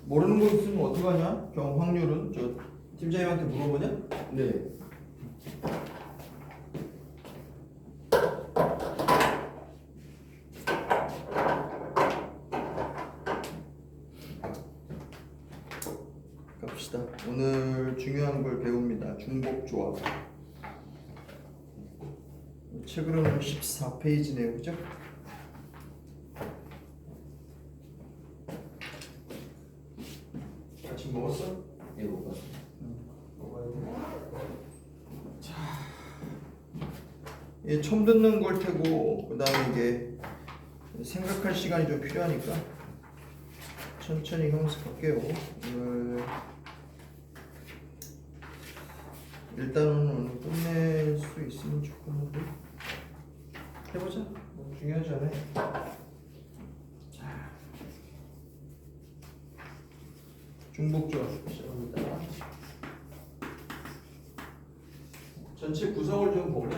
모르는 거 있으면 어떡하냐? 확률은 저 팀장님한테 물어보냐? 네. 갑시다. 오늘 중요한 걸 배웁니다. 중복조합. 책으로는 14페이지네요, 그죠? 아침 먹었어? 네, 못 봤습니다. 먹어야 돼. 자, 이게 처음 듣는 걸 테고 그 다음에 이게 생각할 시간이 좀 필요하니까 천천히 형습할게요. 오늘 일단은 오늘 끝낼 수 있으면 좋겠는데 해보자. 뭐 중요하지 않아요. 자, 중복조합 시작합니다. 전체 구성을 좀 보면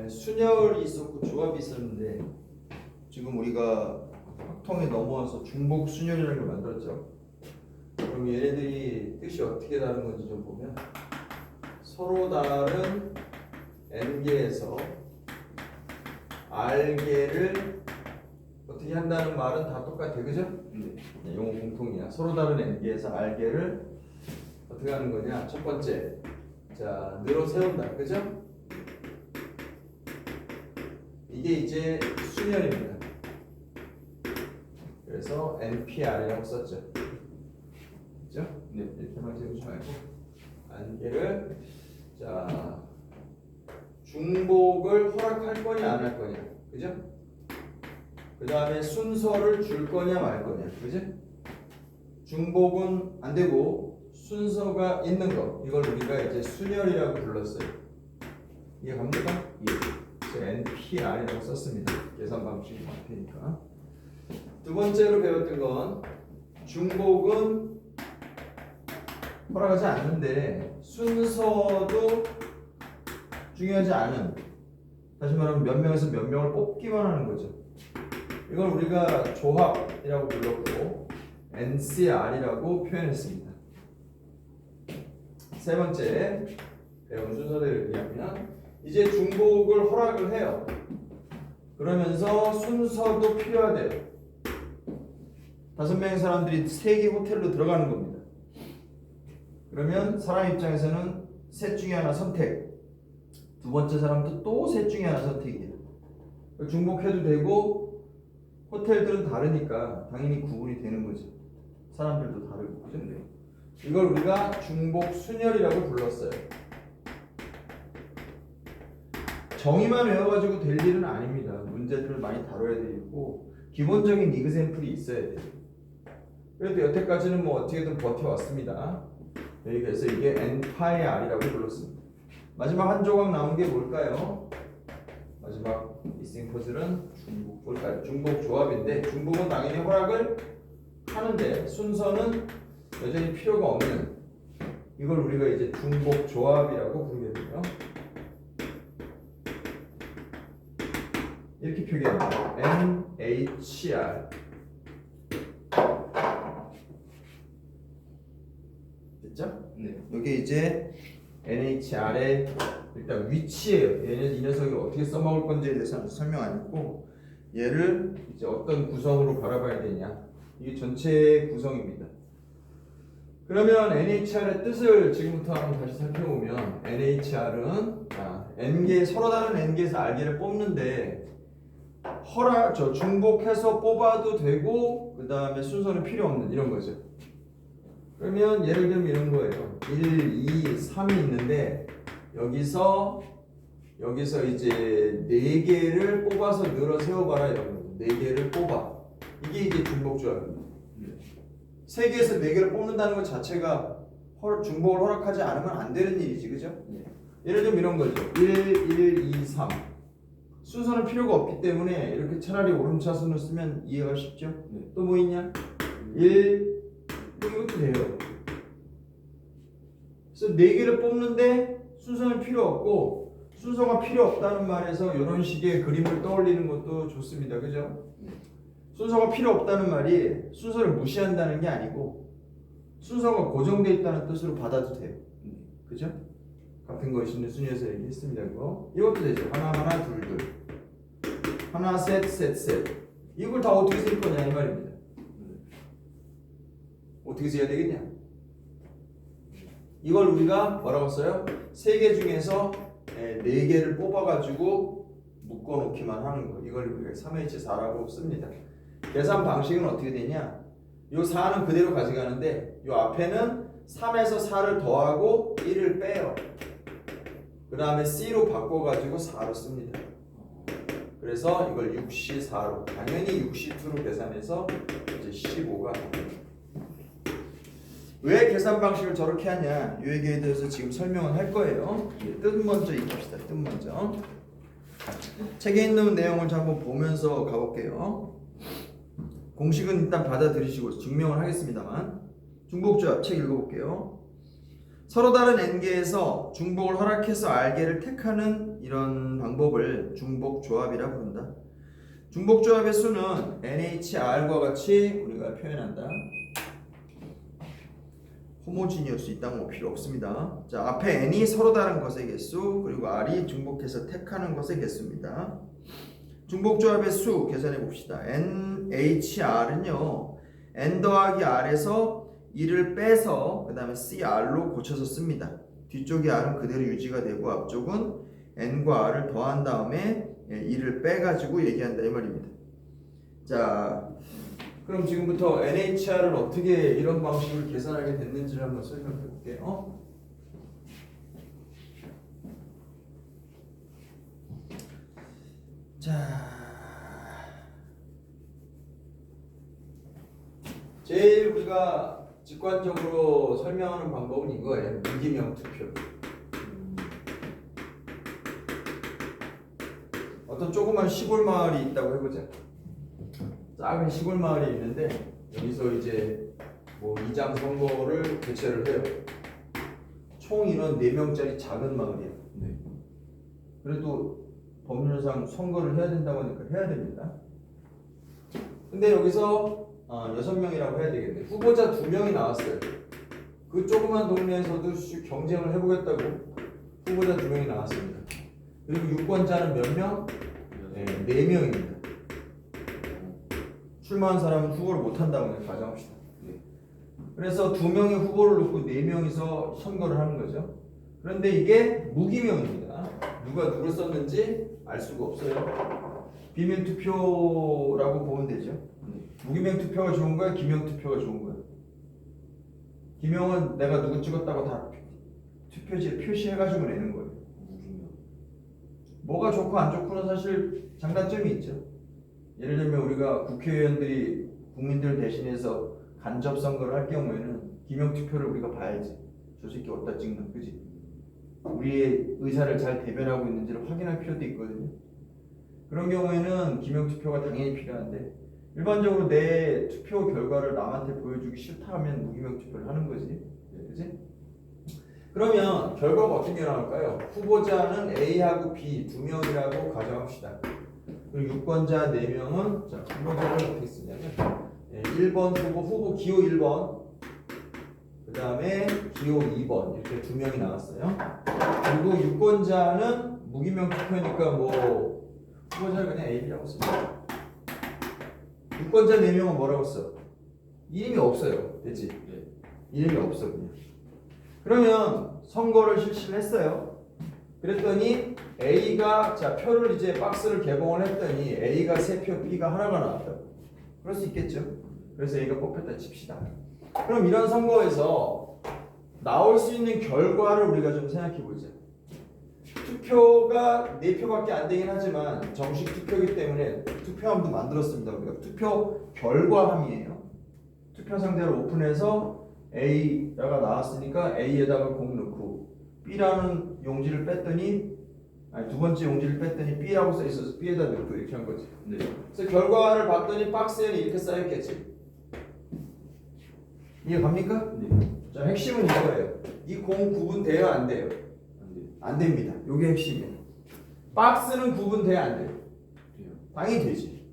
순열이 있었고 조합이 있었는데 지금 우리가 확통에 넘어와서 중복 순열이라는 걸 만들었죠. 그럼 얘네들이 뜻이 어떻게 다른 건지 좀 보면 서로 다른 n개에서 r개를 어떻게 한다는 말은 다 똑같아, 그죠? 네. 네, 용어 공통이야. 서로 다른 n개에서 r개를 어떻게 하는 거냐? 첫 번째, 자 늘어 세운다, 그죠? 이게 이제 순열입니다. 그래서 NPR이라고 썼죠. 그죠? 네, 이렇게만 세우지 말고 안개를 자 중복을 허락할 거냐 안 할 거냐, 그죠? 그 다음에 순서를 줄 거냐 말 거냐, 그죠? 중복은 안 되고 순서가 있는 거, 이걸 우리가 이제 순열이라고 불렀어요. 이해 갑니까? 예. 그래서 NPR이라고 썼습니다. 계산 방식이 같으니까. 두 번째로 배웠던 건 중복은 허락하지 않는데 순서도 중요하지 않은, 다시 말하면 몇 명에서 몇 명을 뽑기만 하는 거죠. 이걸 우리가 조합이라고 불렀고 NCR이라고 표현했습니다. 세 번째 배운 순서대로 얘기하면 이제 중복을 허락을 해요. 그러면서 순서도 필요하대요. 5명의 사람들이 3개 호텔로 들어가는 겁니다. 그러면 사람 입장에서는 셋 중에 하나 선택, 두 번째 사람도 또 셋 중에 하나 선택이에요. 중복해도 되고 호텔들은 다르니까 당연히 구분이 되는 거죠. 사람들도 다르고, 그죠? 이걸 우리가 중복 순열이라고 불렀어요. 정의만 외워가지고 될 일은 아닙니다. 문제들을 많이 다뤄야 되고 기본적인 이그샘플이 있어야 돼요. 그래도 여태까지는 뭐 어떻게든 버텨왔습니다. 그래서 이게 n파이 r이라고 불렀습니다. 마지막 한 조각 남은 게 뭘까요? 마지막 미싱 퍼즐은 중복 볼까요? 중복 조합인데 중복은 당연히 허락을 하는데 순서는 여전히 필요가 없는, 이걸 우리가 이제 중복 조합이라고 부르게 돼요. 이렇게 표기합니다. NHR. 됐죠? 네. 이게 이제 NHR의 일단 위치예요. 이 녀석이 어떻게 써먹을 건지에 대해서는 설명 안 했고, 얘를 이제 어떤 구성으로 바라봐야 되냐, 이게 전체 구성입니다. 그러면 NHR의 뜻을 지금부터 한번 다시 살펴보면 NHR은 n개, 서로 다른 n개에서 r개를 뽑는데 중복해서 뽑아도 되고 그 다음에 순서는 필요 없는 이런 거죠. 그러면 예를 들면 이런 거예요. 1, 2, 3이 있는데 여기서 이제 4개를 뽑아서 늘어 세워봐라 이런 거죠. 4개를 뽑아. 이게 이제 중복조합입니다. 3개에서 4개를 뽑는다는 것 자체가 중복을 허락하지 않으면 안 되는 일이지, 그죠? 예를 들면 이런 거죠. 1, 1, 2, 3. 순서는 필요가 없기 때문에 이렇게 차라리 오름차순을 쓰면 이해가 쉽죠? 또 뭐 있냐? 1, 이것도 돼요. 그래서 4개를 뽑는데 순서는 필요 없고, 순서가 필요 없다는 말에서 이런 식의 그림을 떠올리는 것도 좋습니다. 그죠? 순서가 필요 없다는 말이 순서를 무시한다는 게 아니고 순서가 고정되어 있다는 뜻으로 받아도 돼요. 그죠? 같은 것이 있는 순위에서 얘기했습니다. 이것도 되죠. 하나 둘 하나 셋 이걸 다 어떻게 쓸 거냐 이 말입니다. 어떻게 써야 되겠냐? 이걸 우리가 뭐라고 써요? 3개 중에서 4개를 뽑아가지고 묶어놓기만 하는 거. 이걸 우리가 3H4라고 씁니다. 계산 방식은 어떻게 되냐? 요 4는 그대로 가져가는데 요 앞에는 3에서 4를 더하고 1을 빼요. 그 다음에 C로 바꿔가지고 4로 씁니다. 그래서 이걸 6C4로 당연히 6C2로 계산해서 이제 15가 왜 계산 방식을 저렇게 하냐 이 얘기에 대해서 지금 설명을 할 거예요. 뜻 먼저 읽읍시다. 뜻 먼저 책에 있는 내용을 한번 보면서 가볼게요. 공식은 일단 받아들이시고 증명을 하겠습니다만 중복조합 책 읽어볼게요. 서로 다른 n개에서 중복을 허락해서 r개를 택하는 이런 방법을 중복조합이라 부른다. 중복조합의 수는 NHR과 같이 우리가 표현한다. 호모지니어스 있다는 거 필요 없습니다. 자, 앞에 n이 서로 다른 것의 개수 그리고 r이 중복해서 택하는 것의 개수입니다. 중복조합의 수 계산해 봅시다. NHR은요 n 더하기 r에서 1을 빼서 그 다음에 CR로 고쳐서 씁니다. 뒤쪽의 R은 그대로 유지가 되고 앞쪽은 N과 R을 더한 다음에 1을 빼가지고 얘기한다 이 말입니다. 자, 그럼 지금부터 NHR을 어떻게 이런 방식으로 계산하게 됐는지를 한번 설명해 볼게요. 자, 제일 우리가 직관적으로 설명하는 방법은 이거예요. 무기명 투표. 어떤 조그만 시골 마을이 있다고 해보자. 작은 시골 마을이 있는데 여기서 이제 뭐 이장 선거를 개최를 해요. 총 인원 4명짜리 작은 마을이야. 네. 그래도 법률상 선거를 해야 된다고 하니까 해야 됩니다. 근데 여기서 6명이라고 해야 되겠네. 후보자 2명이 나왔어요. 그 조그만 동네에서도 경쟁을 해보겠다고 후보자 2명이 나왔습니다. 그리고 유권자는 몇 명? 네, 4명입니다. 출마한 사람은 후보를 못한다고 가정합시다. 그래서 2명의 후보를 놓고 4명이서 선거를 하는 거죠. 그런데 이게 무기명입니다. 누가 누굴 썼는지 알 수가 없어요. 비밀 투표라고 보면 되죠. 무기명 투표가 좋은 거야? 기명 투표가 좋은 거야? 기명은 내가 누구 찍었다고 다 투표지에 표시해가지고 내는 거예요. 무기명. 뭐가 좋고 안 좋고는 사실 장단점이 있죠. 예를 들면 우리가 국회의원들이 국민들 대신해서 간접 선거를 할 경우에는 기명 투표를 우리가 봐야지. 저 새끼 어디다 찍나, 그지? 우리의 의사를 잘 대변하고 있는지를 확인할 필요도 있거든요. 그런 경우에는 기명 투표가 당연히 필요한데 일반적으로 내 투표 결과를 남한테 보여주기 싫다 하면 무기명 투표를 하는 거지. 그지? 그러면 결과가 어떻게 나올까요? 후보자는 A하고 B 2명이라고 가정합시다. 그리고 유권자 4명은 자, 후보자를 어떻게 쓰냐면 1번 후보 기호 1번 그 다음에 기호 2번 이렇게 2명이 나왔어요. 그리고 유권자는 무기명 투표니까 뭐 후보자를 그냥 A라고 씁니다. 유권자 4명은 뭐라고 써? 이름이 없어요. 됐지? 네. 이름이 없어 그냥. 그러면 선거를 실시를 했어요. 그랬더니 A가 자 표를 이제 박스를 개봉을 했더니 A가 3표, B가 하나가 나왔다. 그럴 수 있겠죠. 그래서 A가 뽑혔다 칩시다. 그럼 이런 선거에서 나올 수 있는 결과를 우리가 좀 생각해 보자. 투표가 4표밖에 안 되긴 하지만 정식 투표이기 때문에 투표함도 만들었습니다. 우리가 투표 결과함이에요. 투표 상자를 오픈해서 A가 나왔으니까 A에다가 공 넣고 B라는 용지를 뺐더니 아니 두 번째 용지를 뺐더니 B라고 써 있어서 B에다 넣고 이렇게 한 거지. 네. 그래서 결과를 봤더니 박스에는 이렇게 쌓였겠지. 이해 갑니까? 네. 자, 핵심은 이거예요. 이 공 구분돼요, 안 돼요? 안 돼요. 안 됩니다. 이게 핵심이에요. 박스는 구분돼야 안 돼요. 돼요. 당연히 되지.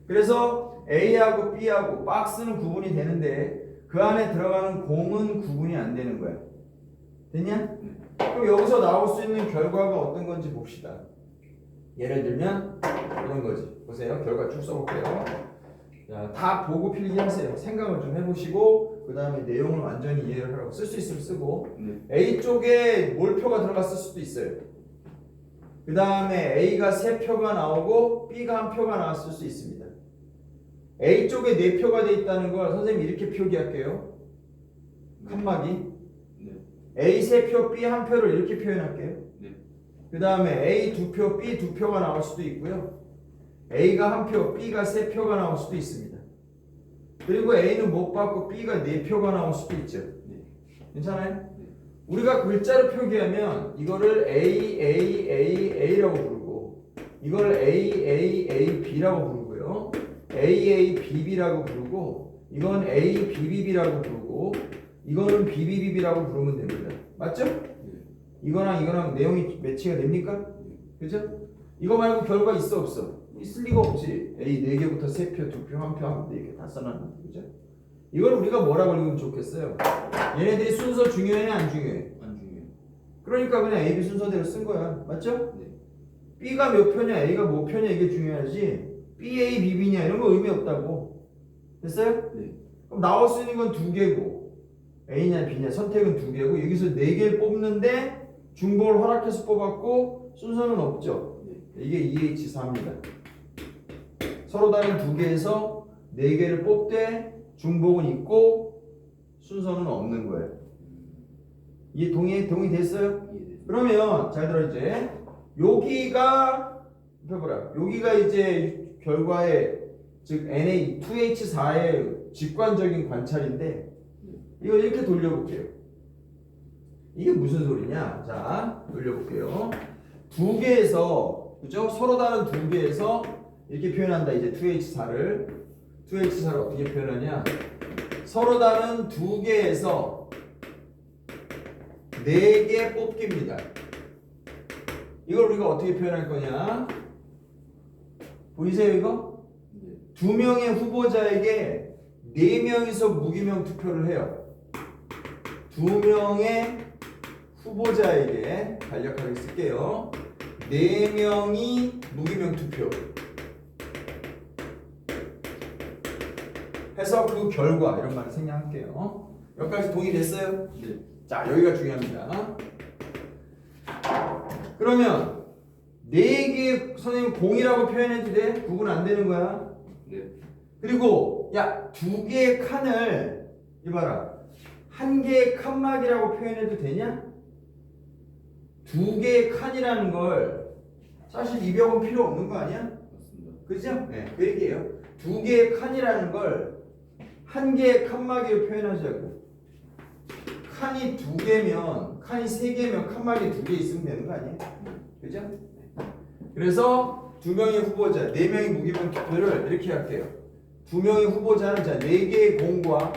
그래서 A하고 B하고 박스는 구분이 되는데 그 안에 들어가는 공은 구분이 안 되는 거야. 됐냐? 그럼 여기서 나올 수 있는 결과가 어떤 건지 봅시다. 예를 들면 이런 거지. 보세요. 결과 쭉 써볼게요. 자, 다 보고 필기하세요. 생각을 좀 해보시고 그 다음에 내용을 완전히 이해를 하라고. 쓸 수 있으면 쓰고. A 쪽에 몰표가 들어갔을 수도 있어요. 그 다음에 A가 3표가 나오고 B가 1표가 나왔을 수 있습니다. A 쪽에 4표가 돼 있다는 걸 선생님이 이렇게 표기할게요. 칸막이. A 3표, B 1표를 이렇게 표현할게요. 그 다음에 A 2표, B 2표가 나올 수도 있고요. A가 1표, B가 3표가 나올 수도 있습니다. 그리고 A는 못 받고 B가 4표가 나올 수도 있죠. 괜찮아요? 우리가 글자로 표기하면 이거를 A라고 부르고 이걸 B라고 부르고요. B라고 부르고 이건 B라고 부르고 이거는 B라고 부르면 됩니다. 맞죠? 이거랑 내용이 매치가 됩니까? 그죠? 이거 말고 결과 있어 없어? 있을 리가 없지. A 4개부터 3표, 2표, 1표, 1표 이렇게 다 써놨는데 그죠? 이걸 우리가 뭐라고 읽으면 좋겠어요? 얘네들이 순서 중요해 안 중요해? 안 중요해요. 그러니까 그냥 A, B 순서대로 쓴 거야. 맞죠? 네. B가 몇 표냐, A가 뭐 표냐 이게 중요하지 B, A, B, B냐 이런 거 의미 없다고. 됐어요? 네. 그럼 나올 수 있는 건 2개고 A냐 B냐 선택은 2개고 여기서 4개를 뽑는데 중복을 허락해서 뽑았고 순서는 없죠. 이게 2H4입니다. 서로 다른 2개에서 4개를 뽑되 중복은 있고 순서는 없는 거예요. 이해 동의됐어요? 그러면 잘 들어 이제 여기가 펴보라. 여기가 이제 결과의 즉 Na2H4의 직관적인 관찰인데 이걸 이렇게 돌려볼게요. 이게 무슨 소리냐? 자, 돌려볼게요. 2개에서 그죠? 서로 다른 2개에서 이렇게 표현한다. 이제 2H4를 어떻게 표현하냐? 서로 다른 2개에서 4개 뽑기입니다. 이걸 우리가 어떻게 표현할 거냐? 보이세요 이거? 2명의 후보자에게 4명이서 무기명 투표를 해요. 2명의 후보자에게 간략하게 쓸게요. 4명이 무기명 투표 해서 그 결과 이런 말을 생략할게요. 여기까지 동의됐어요? 네. 자, 여기가 중요합니다. 그러면 4개 선생님 공이라고 표현해도 돼? 구분 안 되는 거야. 네. 그리고 야 2개의 칸을 이봐라 1개의 칸막이라고 표현해도 되냐? 2개의 칸이라는 걸 사실 입역은 필요 없는 거 아니야? 맞습니다. 그죠? 네, 그 얘기예요. 2개의 칸이라는 걸 1개의 칸막이로 표현하자고. 칸이 2개면 칸이 3개면 칸막이 2개 있으면 되는 거 아니에요? 그죠? 그래서 2명의 후보자, 4명의 무기명 투표를 이렇게 할게요. 2명의 후보자는 자 4개의 공과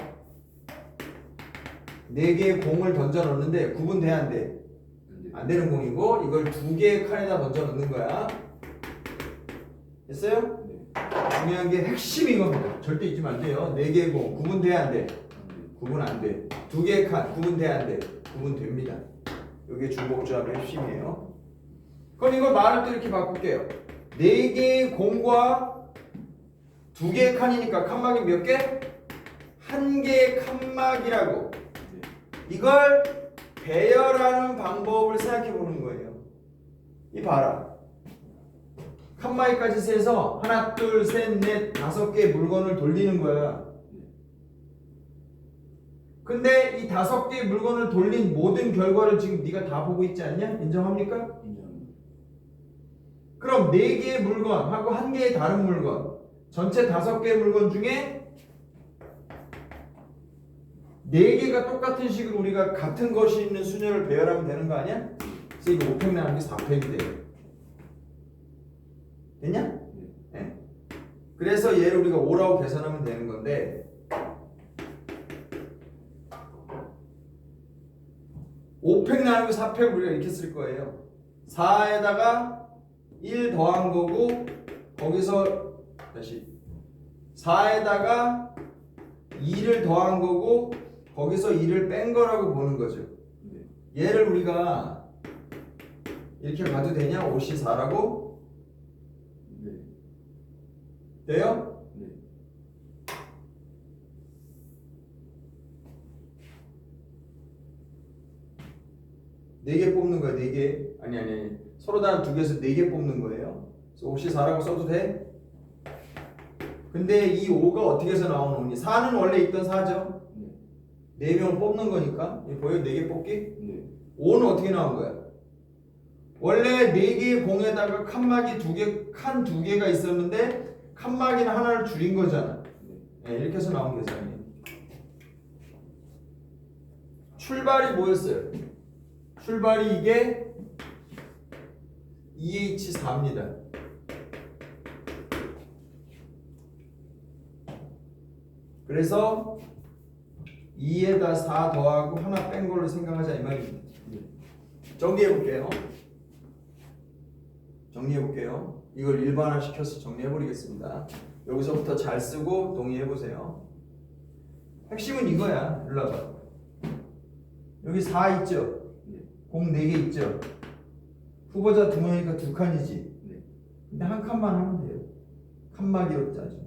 4개의 공을 던져 넣는데 구분돼야 안 돼? 안 되는 공이고 이걸 2개의 칸에다 던져 넣는 거야. 됐어요? 네. 중요한 게 핵심인 겁니다. 절대 잊으면 안 돼요. 4개의 공 구분돼야 안 돼? 구분 안 돼. 2개의 칸 구분돼야 안 돼? 구분됩니다. 이게 중복조합의 핵심이에요. 그럼 이걸 말을 또 이렇게 바꿀게요. 4개의 공과 2개의 칸이니까 칸막이 몇 개? 1개의 칸막이라고. 이걸 배열하는 방법을 생각해 보는 거예요. 이 봐라. 칸막이까지 세서 하나, 둘, 셋, 넷, 5개의 물건을 돌리는 거야. 근데 이 5개의 물건을 돌린 모든 결과를 지금 네가 다 보고 있지 않냐? 인정합니까? 인정합니다. 그럼 4개의 물건하고 1개의 다른 물건 전체 5개의 물건 중에 4개가 똑같은 식으로 우리가 같은 것이 있는 순열을 배열하면 되는 거 아니야? 그래서 이거 5팩 나오는 게 4팩이 돼요. 됐냐? 네. 그래서 얘를 우리가 5라고 계산하면 되는 건데 5팩 나누고 4팩 우리가 이렇게 쓸 거예요. 4에다가 1 더한 거고 거기서 다시 4에다가 2를 더한 거고 거기서 2를 뺀 거라고 보는 거죠. 네. 얘를 우리가 이렇게 가도 되냐? 5시 4라고? 네. 돼요? 네. 네 개 뽑는 거야, 네 개. 아니. 서로 다른 두 개에서 네 개 뽑는 거예요. 그래서 5시 4라고 써도 돼? 근데 이 5가 어떻게 해서 나오는 거니? 4는 원래 있던 4죠? 네. 4명을 뽑는 거니까. 이거 보여요? 4개 뽑기? 네. 5는 어떻게 나온 거야? 원래 4개의 공에다가 칸막이 2개, 칸 2개가 있었는데 칸막이는 하나를 줄인 거잖아. 네, 이렇게 해서 나온 계산이에요. 출발이 뭐였어요? 출발이 이게 2H4입니다. 그래서 2에다 4 더하고 하나 뺀 걸로 생각하자 이 말입니다. 정리해 볼게요. 이걸 일반화 시켜서 정리해 버리겠습니다. 여기서부터 잘 쓰고 동의해 보세요. 핵심은 이거야. 일로 와봐. 여기 4 있죠? 네. 공 4개 있죠? 후보자 2명이니까 2칸이지? 네. 근데 한 칸만 하면 돼요. 칸막이로 짜지.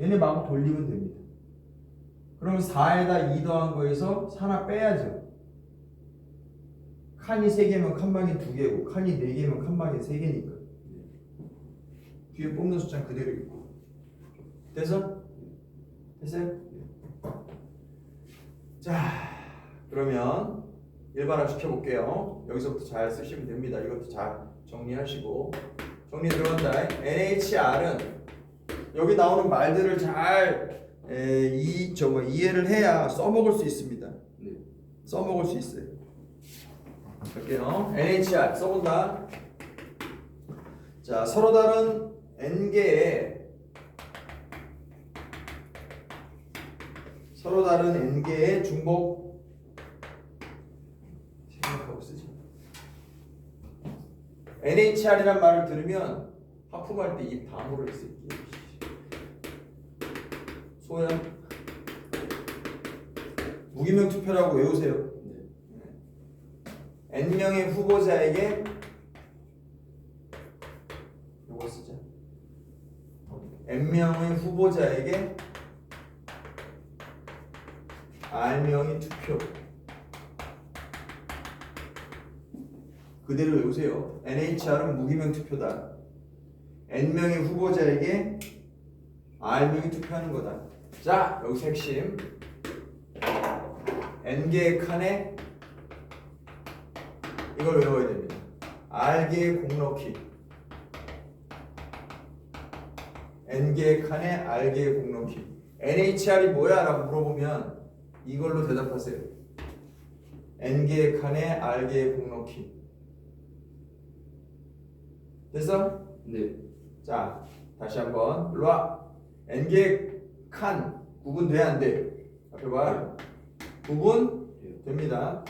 얘네 마구 돌리면 됩니다. 그럼 4에다 2 더한 거에서 하나 빼야죠. 칸이 3개면 칸막이 2개고 칸이 4개면 칸막이 3개니까 뒤에 뽑는 숫자는 그대로 있고. 됐어? 됐어요? 자, 그러면 일반화 시켜볼게요. 여기서부터 잘 쓰시면 됩니다. 이것도 잘 정리하시고. 정리 들어간다. NHR은 여기 나오는 말들을 잘 이해를 해야 써먹을 수 있습니다. 네. 써먹을 수 있어요. 갈게요. NHR 써본다. 자, 서로 다른 n개의 중복 생각하고 쓰지. NHR이란 말을 들으면 하품할 때 입 다물어 있을 게. 소연 무기명 투표라고 외우세요. 네. n명의 후보자에게 요거 쓰자. n명의 후보자에게 r명의 투표. 그대로 외우세요. NHR은 무기명 투표다. n명의 후보자에게 r명이 투표하는 거다. 자, 여기서 핵심. n개의 칸에 이걸 외워야 됩니다. r개의 공 넣기. n개의 칸에 r개의 공 넣기. NHR이 뭐야? 라고 물어보면 이걸로 대답하세요. n개의 칸에 r개의 공 넣기. 됐어? 네. 자, 다시 한번 일로 와. n개의 칸 구분돼야 안 돼? 앞에 봐. 구분 됩니다.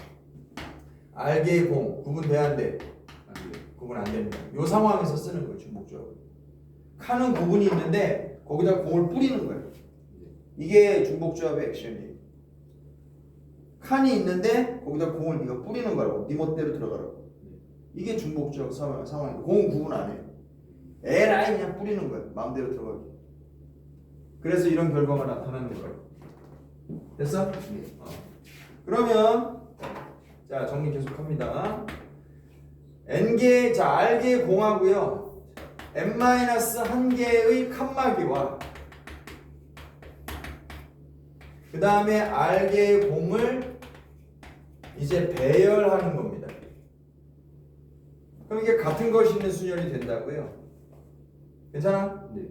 r개의 공 구분돼야 안 돼? 안 돼. 구분 안 됩니다. 이 상황에서 쓰는 거예요. 중복조합. 칸은 구분이 있는데 거기다 공을 뿌리는 거예요. 이게 중복조합의 액션이에요. 칸이 있는데 거기다 공을 네가 뿌리는 거라고. 네 멋대로 들어가라고. 이게 중복조합 상황이에요. 공은 구분 안 해요. 에라이 그냥 뿌리는 거예요. 마음대로 들어가기. 그래서 이런 결과가 나타나는 거예요. 됐어? 네. 그러면 자, 정리 계속합니다. n개, 자, r개의 공하고요. n-1개의 칸막이와 그 다음에 r개의 공을 이제 배열하는 겁니다. 그럼 이게 같은 것이 있는 순열이 된다고요. 괜찮아? 네.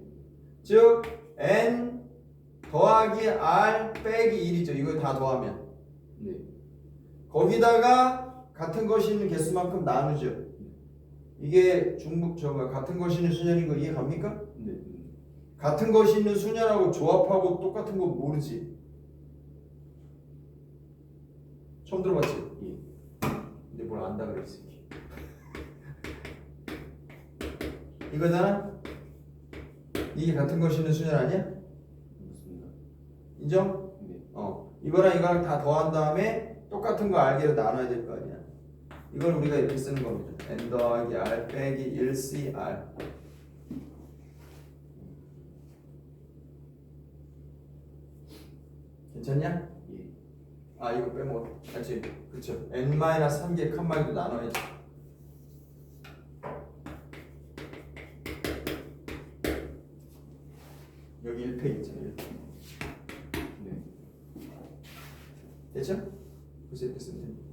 즉 n 더하기 r 빼기 1이죠. 이거 다 더하면 네. 거기다가 같은 것이 있는 개수만큼 나누죠. 이게 같은 것이 있는 순열인 거 이해 갑니까? 네. 같은 것이 있는 순열하고 조합하고 똑같은 거 모르지? 처음 들어봤지? 예. 근데 뭘 안다 그랬어. 이거잖아? 이게 같은 것이 있는 순열 아니야? 인정? 네. 이거랑 이거랑 다 더한 다음에 똑같은 거 R개로 나눠야 될 거 아니야. 이걸 우리가 이렇게 쓰는 겁니다. N 더하기 R 빼기 1CR. 괜찮냐? 예. 아 이거 빼먹어. 알지? 그쵸. N-3개 칸막이도 나눠야지. 여기 1팩 있잖아. 1팩. 네. 됐죠? 그래서 이렇게 쓰면 됩니다.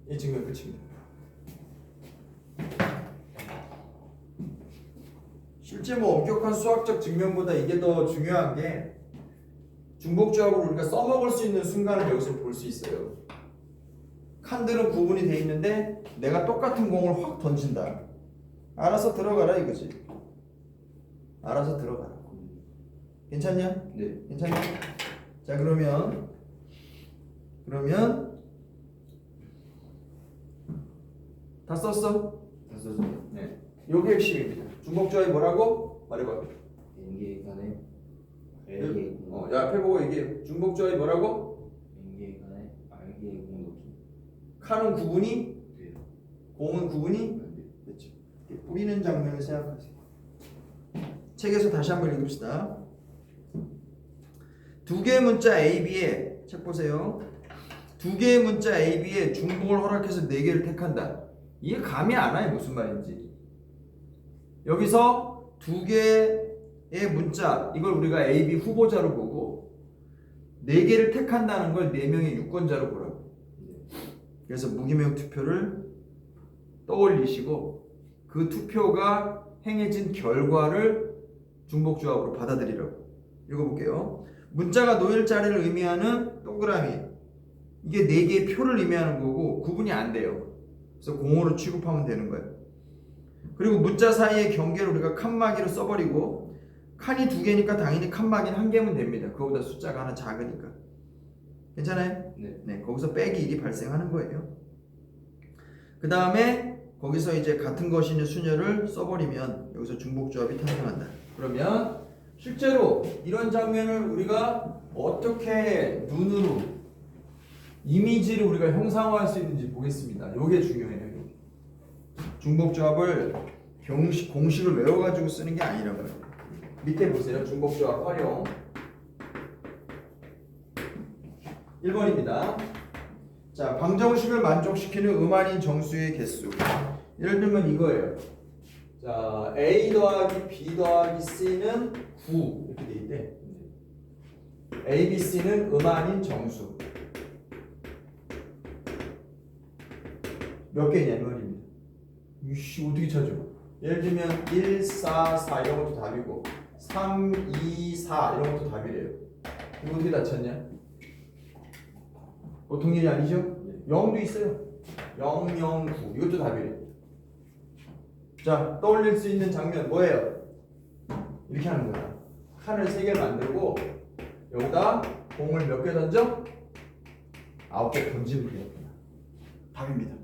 이 증명 끝입니다. 실제 뭐 엄격한 수학적 증명보다 이게 더 중요한 게 중복조합을 우리가 써먹을 수 있는 순간을 여기서 볼 수 있어요. 칸들은 구분이 돼 있는데 내가 똑같은 공을 확 던진다. 알아서 들어가라 이거지. 알아서 들어가라. 괜찮냐? 네. 괜찮냐? 자 그러면 다 썼어? 다 썼어요. 네. 요게 핵심입니다. 중복조합이 뭐라고? 말해봐. N개 간에 R개 공높이. 야 앞에 보고 이게 중복조합이 뭐라고? N개 간에 R개 공높이. 칸은 구분이, 돼요. 공은 구분이 네. 됐죠. 뿌리는 장면을 생각하세요. 책에서 다시 한번 읽읍시다. 두 개의 문자 A, B에 책 보세요. 두 개의 문자 A, B에 중복을 허락해서 네 개를 택한다. 이게 감이 안 와요. 무슨 말인지. 여기서 두 개의 문자 이걸 우리가 A, B 후보자로 보고 네 개를 택한다는 걸 네 명의 유권자로 보라고. 그래서 무기명 투표를 떠올리시고 그 투표가 행해진 결과를 중복조합으로 받아들이라고. 읽어볼게요. 문자가 놓일 자리를 의미하는 동그라미. 이게 네 개의 표를 의미하는 거고 구분이 안 돼요. 그래서 공으로 취급하면 되는 거예요. 그리고 문자 사이의 경계를 우리가 칸막이로 써버리고 칸이 두 개니까 당연히 칸막이는 한 개면 됩니다. 그거보다 숫자가 하나 작으니까. 괜찮아요? 네. 거기서 빼기 1이 발생하는 거예요. 그 다음에 거기서 이제 같은 것이니 수녀를 써버리면 여기서 중복조합이 탄생한다. 그러면 실제로 이런 장면을 우리가 어떻게 눈으로 이미지를 우리가 형상화할 수 있는지 보겠습니다. 이게 중요해요. 중복조합을 공식을 외워가지고 쓰는 게 아니라고요. 밑에 보세요. 중복조합 활용 1번입니다. 자, 방정식을 만족시키는 음아닌 정수의 개수. 예를 들면 이거예요. 자, A 더하기 B 더하기 C는 9 이렇게 돼 있대. A, B, C는 음아닌 정수. 몇 개냐 이 말입니다. 이씨 어떻게 찾아? 예를 들면 1, 4, 4 이런 것도 답이고 3, 2, 4 이런 것도 답이래요. 이거 어떻게 다 찾냐? 보통 일이 아니죠? 0도 있어요. 0, 0, 9 이것도 답이래요. 자, 떠올릴 수 있는 장면 뭐예요? 이렇게 하는 거야. 칸을 3개를 만들고 여기다 공을 몇 개 던져? 9개 던지면 되겠구나. 답입니다.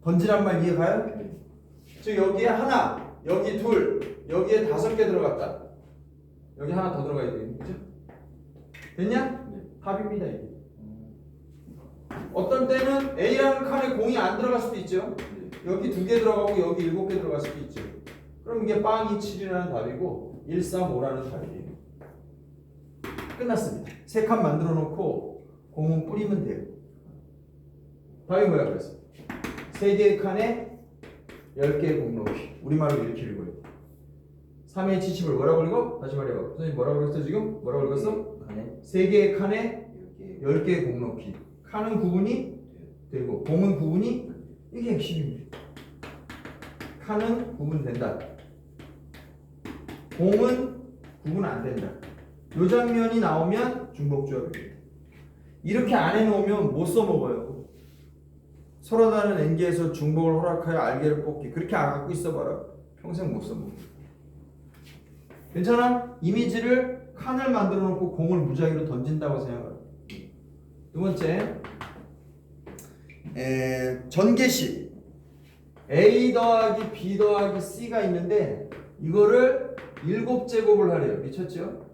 던지란 말 이해가요? 네. 즉 여기에 하나, 여기 둘, 여기에 5개 들어갔다. 여기 하나 더 들어가야 되겠죠? 그죠? 됐냐? 네. 답입니다 이게. 어떤 때는 A라는 칸에 공이 안 들어갈 수도 있죠. 네. 여기 2개 들어가고 여기 7개 들어갈 수도 있죠. 그럼 이게 빵이 7이라는 답이고 1, 3, 5라는 답이에요. 끝났습니다. 3칸 만들어 놓고 공은 뿌리면 돼요. 답이 뭐야 그래서? 3개의 칸에 10개의 공 넣기. 우리말로 이렇게 읽어요. 3의 70을 뭐라고 읽어? 다시 말해봐. 선생님 뭐라고 읽었어 지금? 뭐라고 읽었어? 칸에 3개의 칸에 10개 10개의 공 넣기. 칸은 구분이 되고 공은 구분이 이게 핵심입니다. 칸은 구분된다. 공은 구분 안 된다. 이 장면이 나오면 중복조합입니다. 이렇게 안 해놓으면 못 써먹어요. 서로 다른 n개에서 중복을 허락하여 r개를 뽑기. 그렇게 안 갖고 있어봐라. 평생 못 써먹어. 괜찮아? 이미지를 칸을 만들어 놓고 공을 무작위로 던진다고 생각하라. 두 번째, 전개식 A 더하기 B 더하기 C가 있는데 이거를 7제곱을 하래요. 미쳤죠?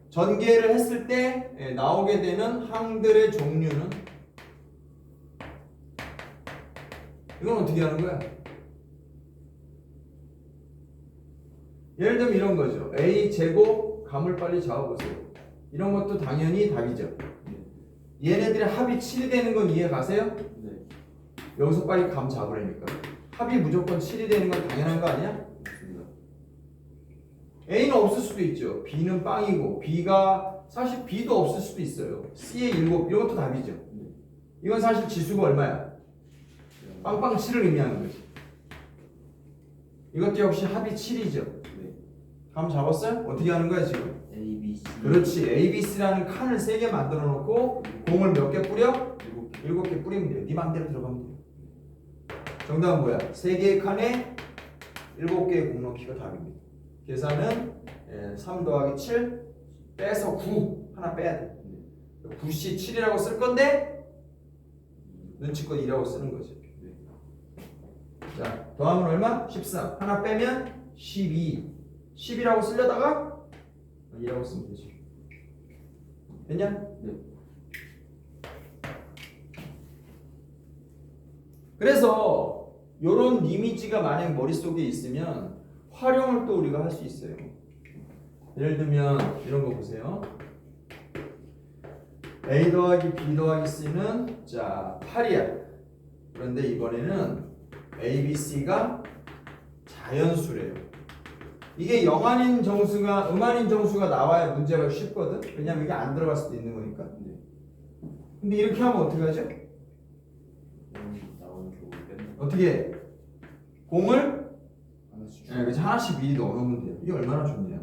전개를 했을 때 나오게 되는 항들의 종류는 이건 어떻게 하는 거야? 예를 들면 이런 거죠. A제곱 감을 빨리 잡아보세요. 이런 것도 당연히 답이죠. 얘네들의 합이 7이 되는 건 이해 가세요? 네. 여기서 빨리 감 잡으라니까. 합이 무조건 7이 되는 건 당연한 거 아니야? 맞습니다. A는 없을 수도 있죠. B는 빵이고 B가 사실 B도 없을 수도 있어요. C의 7 이런 것도 답이죠. 이건 사실 지수가 얼마야? 빵빵 7을 의미하는 거지. 이것도 역시 합이 7이죠. 네. 감 잡았어요? 어떻게 하는 거야 지금? A, B, C. 그렇지. A, B, C라는 칸을 3개 만들어 놓고 공을 몇 개 뿌려? 7개. 7개 뿌리면 돼요. 네 맘대로 들어가면 돼요. 정답은 뭐야? 3개의 칸에 7개의 공 넣기가 답입니다. 계산은 3 더하기 7 빼서 9 하나 빼야 돼. 9씨 7이라고 쓸 건데 눈치껏 2라고 쓰는 거지. 자, 더하면 얼마? 13. 하나 빼면 12. 10이라고 쓰려다가 2라고 쓰면 되지. 됐냐? 네. 그래서 요런 이미지가 만약 머릿속에 있으면 활용을 또 우리가 할 수 있어요. 예를 들면 이런 거 보세요. A 더하기 B 더하기 C는 자 8이야. 그런데 이번에는 A, B, C가 자연수래요. 이게 영아닌 정수가 음아닌 정수가 나와야 문제가 쉽거든. 왜냐면 이게 안 들어갈 수도 있는 거니까. 근데 이렇게 하면 어떻게 하죠? 나오는 쪽을 뺀다. 어떻게 해? 공을 하나씩 그래서 하나씩 미리 넣어놓으면 돼요. 이게 얼마나 좋냐.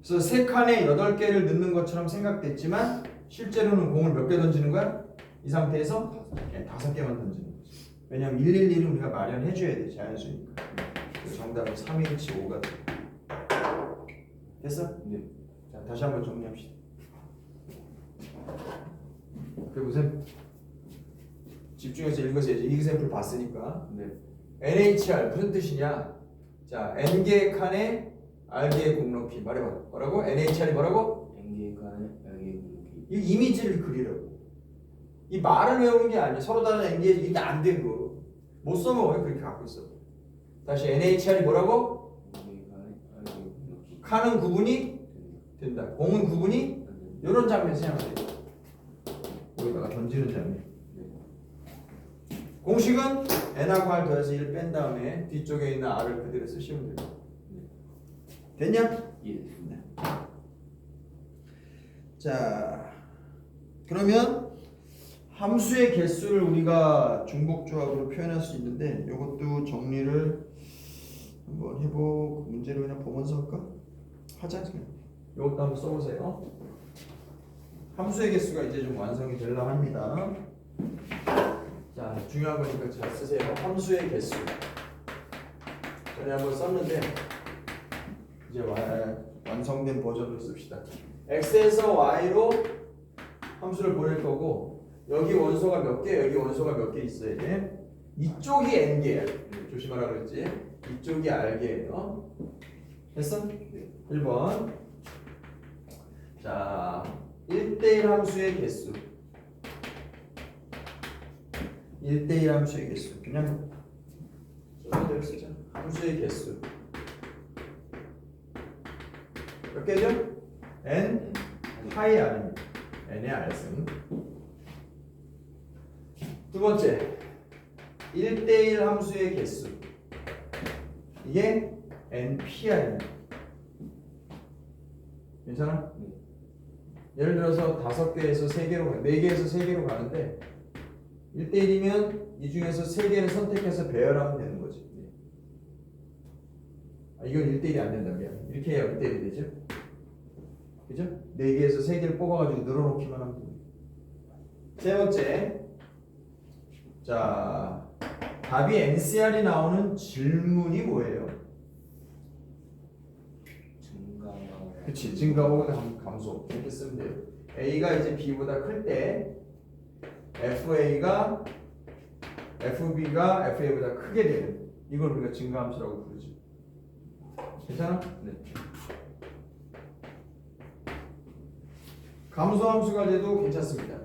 그래서 3칸에 8개를 넣는 것처럼 생각됐지만 실제로는 공을 몇 개 던지는 거야? 이 상태에서 5개만 던지는 거지. 왜냐면 111은 우리가 마련해 줘야 돼. 자연수니까. 그래서 정답은 3일치 5가 돼. 됐어? 네. 자, 다시 한번 정리합시다. 그래 보세요. 집중해서 읽으세요. 이그샘플 봤으니까. 네. NHR 무슨 뜻이냐? 자, N개의 칸에 R개의 공 넣기 말해봐. 뭐라고? NHR이 뭐라고? N개의 칸에 R개의 공기. 이 이미지를 그리라고. 이 말을 외우는 게 아니야. 서로 다른 N개의 이게 안 돼 그거. 못 써먹어요. 그렇게 갖고 있어. 다시 NHR이 뭐라고? N개의 칸에 R개의 공기. 칸은 구분이 된다. 공은 구분이 이런 장면 생각해. 여기다가 던지는 장면. 공식은 n하고 r 더해서 1 뺀 다음에 뒤쪽에 있는 r을 그대로 쓰시면 돼요. 됐냐? 예. 자, 그러면 함수의 개수를 우리가 중복조합으로 표현할 수 있는데 이것도 정리를 한번 해보고 문제를 그냥 보면서 할까? 하자. 이것도 한번 써보세요. 함수의 개수가 이제 좀 완성이 되려고 합니다. 자, 중요한 거니까 잘 쓰세요. 함수의 개수. 전에 한번 썼는데 이제 완성된 버전으로 씁시다. x에서 y로 함수를 보낼 거고 여기 원소가 몇 개, 여기 원소가 몇 개 있어야 돼. 이쪽이 n개야. 조심하라 그랬지. 이쪽이 r개예요. 됐어? 1번. 자, 1대1 함수의 개수. 1대1 함수의 개수. 그냥 써도 되고 쓰자. 함수의 개수. 몇 개죠? n 파이 r입니다. n의 r승. 두 번째. 1대1 함수의 개수. 이게 npr입니다. 괜찮아? 예를 들어서 5개에서 3개로, 4개에서 3개로 가는데 1대1이면 이 중에서 3개를 선택해서 배열하면 되는 거지. 이건 1대1이 안 된다. 미안. 이렇게 해야 1대1이 되죠? 그죠? 4개에서 3개를 뽑아가지고 늘어놓기만 하면 됩니다. 세 번째. 자, 답이 NCR이 나오는 질문이 뭐예요? 증가나. 그치, 증가 혹은 감소 이렇게 쓰면 돼요. A가 이제 B보다 클 때 FB가 FA보다 크게 되는 이걸 우리가 증가함수라고 부르죠. 괜찮아? 네. 감소함수가 돼도 괜찮습니다.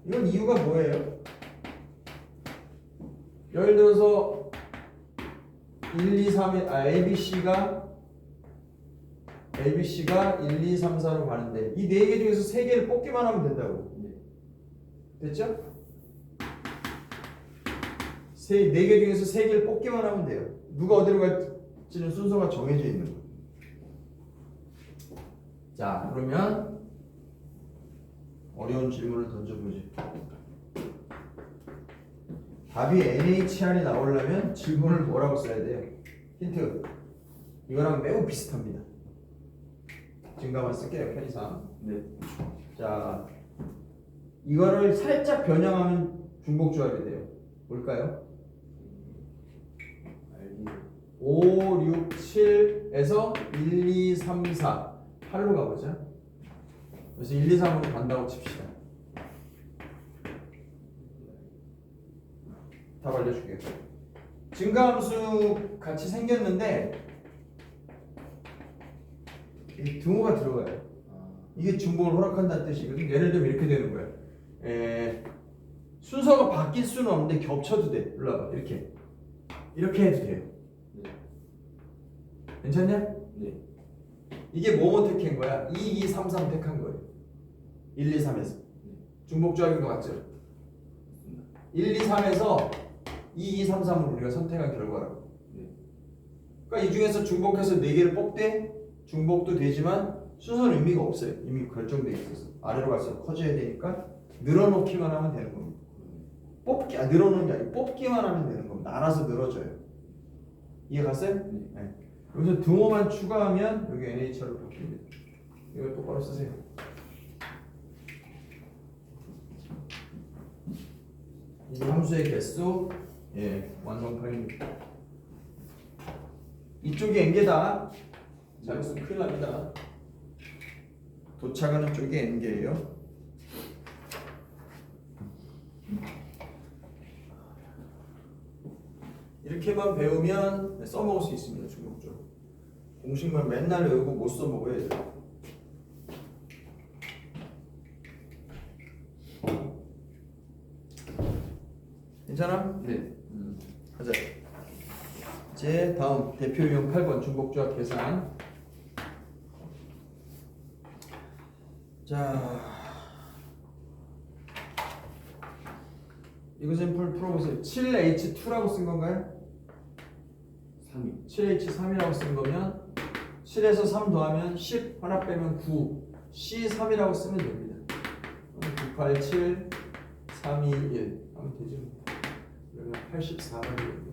이건 이유가 뭐예요? 예를 들어서 1, 2, 3에 ABC가 1, 2, 3, 4로 가는데 이 4개 중에서 3개를 뽑기만 하면 된다고. 네. 됐죠? 4개 중에서 3개를 뽑기만 하면 돼요. 누가 어디로 갈지는 순서가 정해져 있는 거예요. 자, 그러면 어려운 질문을 던져보지. 답이 NHR이 나오려면 질문을 뭐라고 써야 돼요? 힌트. 이거랑 매우 비슷합니다. 증가만 쓸게요, 편의상. 네. 자, 이거를 살짝 변형하면 중복조합이 돼요. 뭘까요? 알기. 5, 6, 7에서 1, 2, 3, 4 8로 가보자. 그래서 1, 2, 3으로 간다고 칩시다. 답 알려줄게요. 증가함수 같이 생겼는데 이 등호가 들어가요. 이게 중복을 허락한다는 뜻이거든. 예를 들면 이렇게 되는 거야. 순서가 바뀔 수는 없는데 겹쳐도 돼. 일로 와봐. 이렇게 해도 돼요. 네. 괜찮냐? 네. 이게 뭐뭐 택한 거야? 2, 2, 3, 3 택한 거예요. 1, 2, 3에서 중복조합인 거 맞죠? 1, 2, 3에서 2, 2, 3, 3을 우리가 선택한 결과라고. 네. 그러니까 이 중에서 중복해서 4개를 뽑되 중복도 되지만 순서는 의미가 없어요. 이미 결정돼 있어서 아래로 갈수록 커져야 되니까 늘어놓기만 하면 되는 겁니다. 늘어놓는 게 아니고 뽑기만 하면 되는 겁니다. 알아서 늘어져요. 이해 갔어요? 네. 여기서 등호만 추가하면 여기 NHR로 바뀝니다. 이거 똑바로 쓰세요. 이 함수의 개수 완성판입니다. 이쪽이 n개다. 잘했으면 큰일 납니다. 도착하는 쪽이 n개예요. 이렇게만 배우면 써먹을 수 있습니다. 중복적으로. 공식만 맨날 외우고 못 써먹어야 돼요. 괜찮아? 네. 가자. 이제 다음 대표 유형 8번 중복조합 계산. 자, 이것은 풀어보세요. 7H2라고 쓴 건가요? 3이. 7H3이라고 쓴 거면 7에서 3 더하면 10 하나 빼면 9 C3이라고 쓰면 됩니다. 9, 8, 7, 3, 2, 1 하면 되죠. 그러면 84가 되겠네요.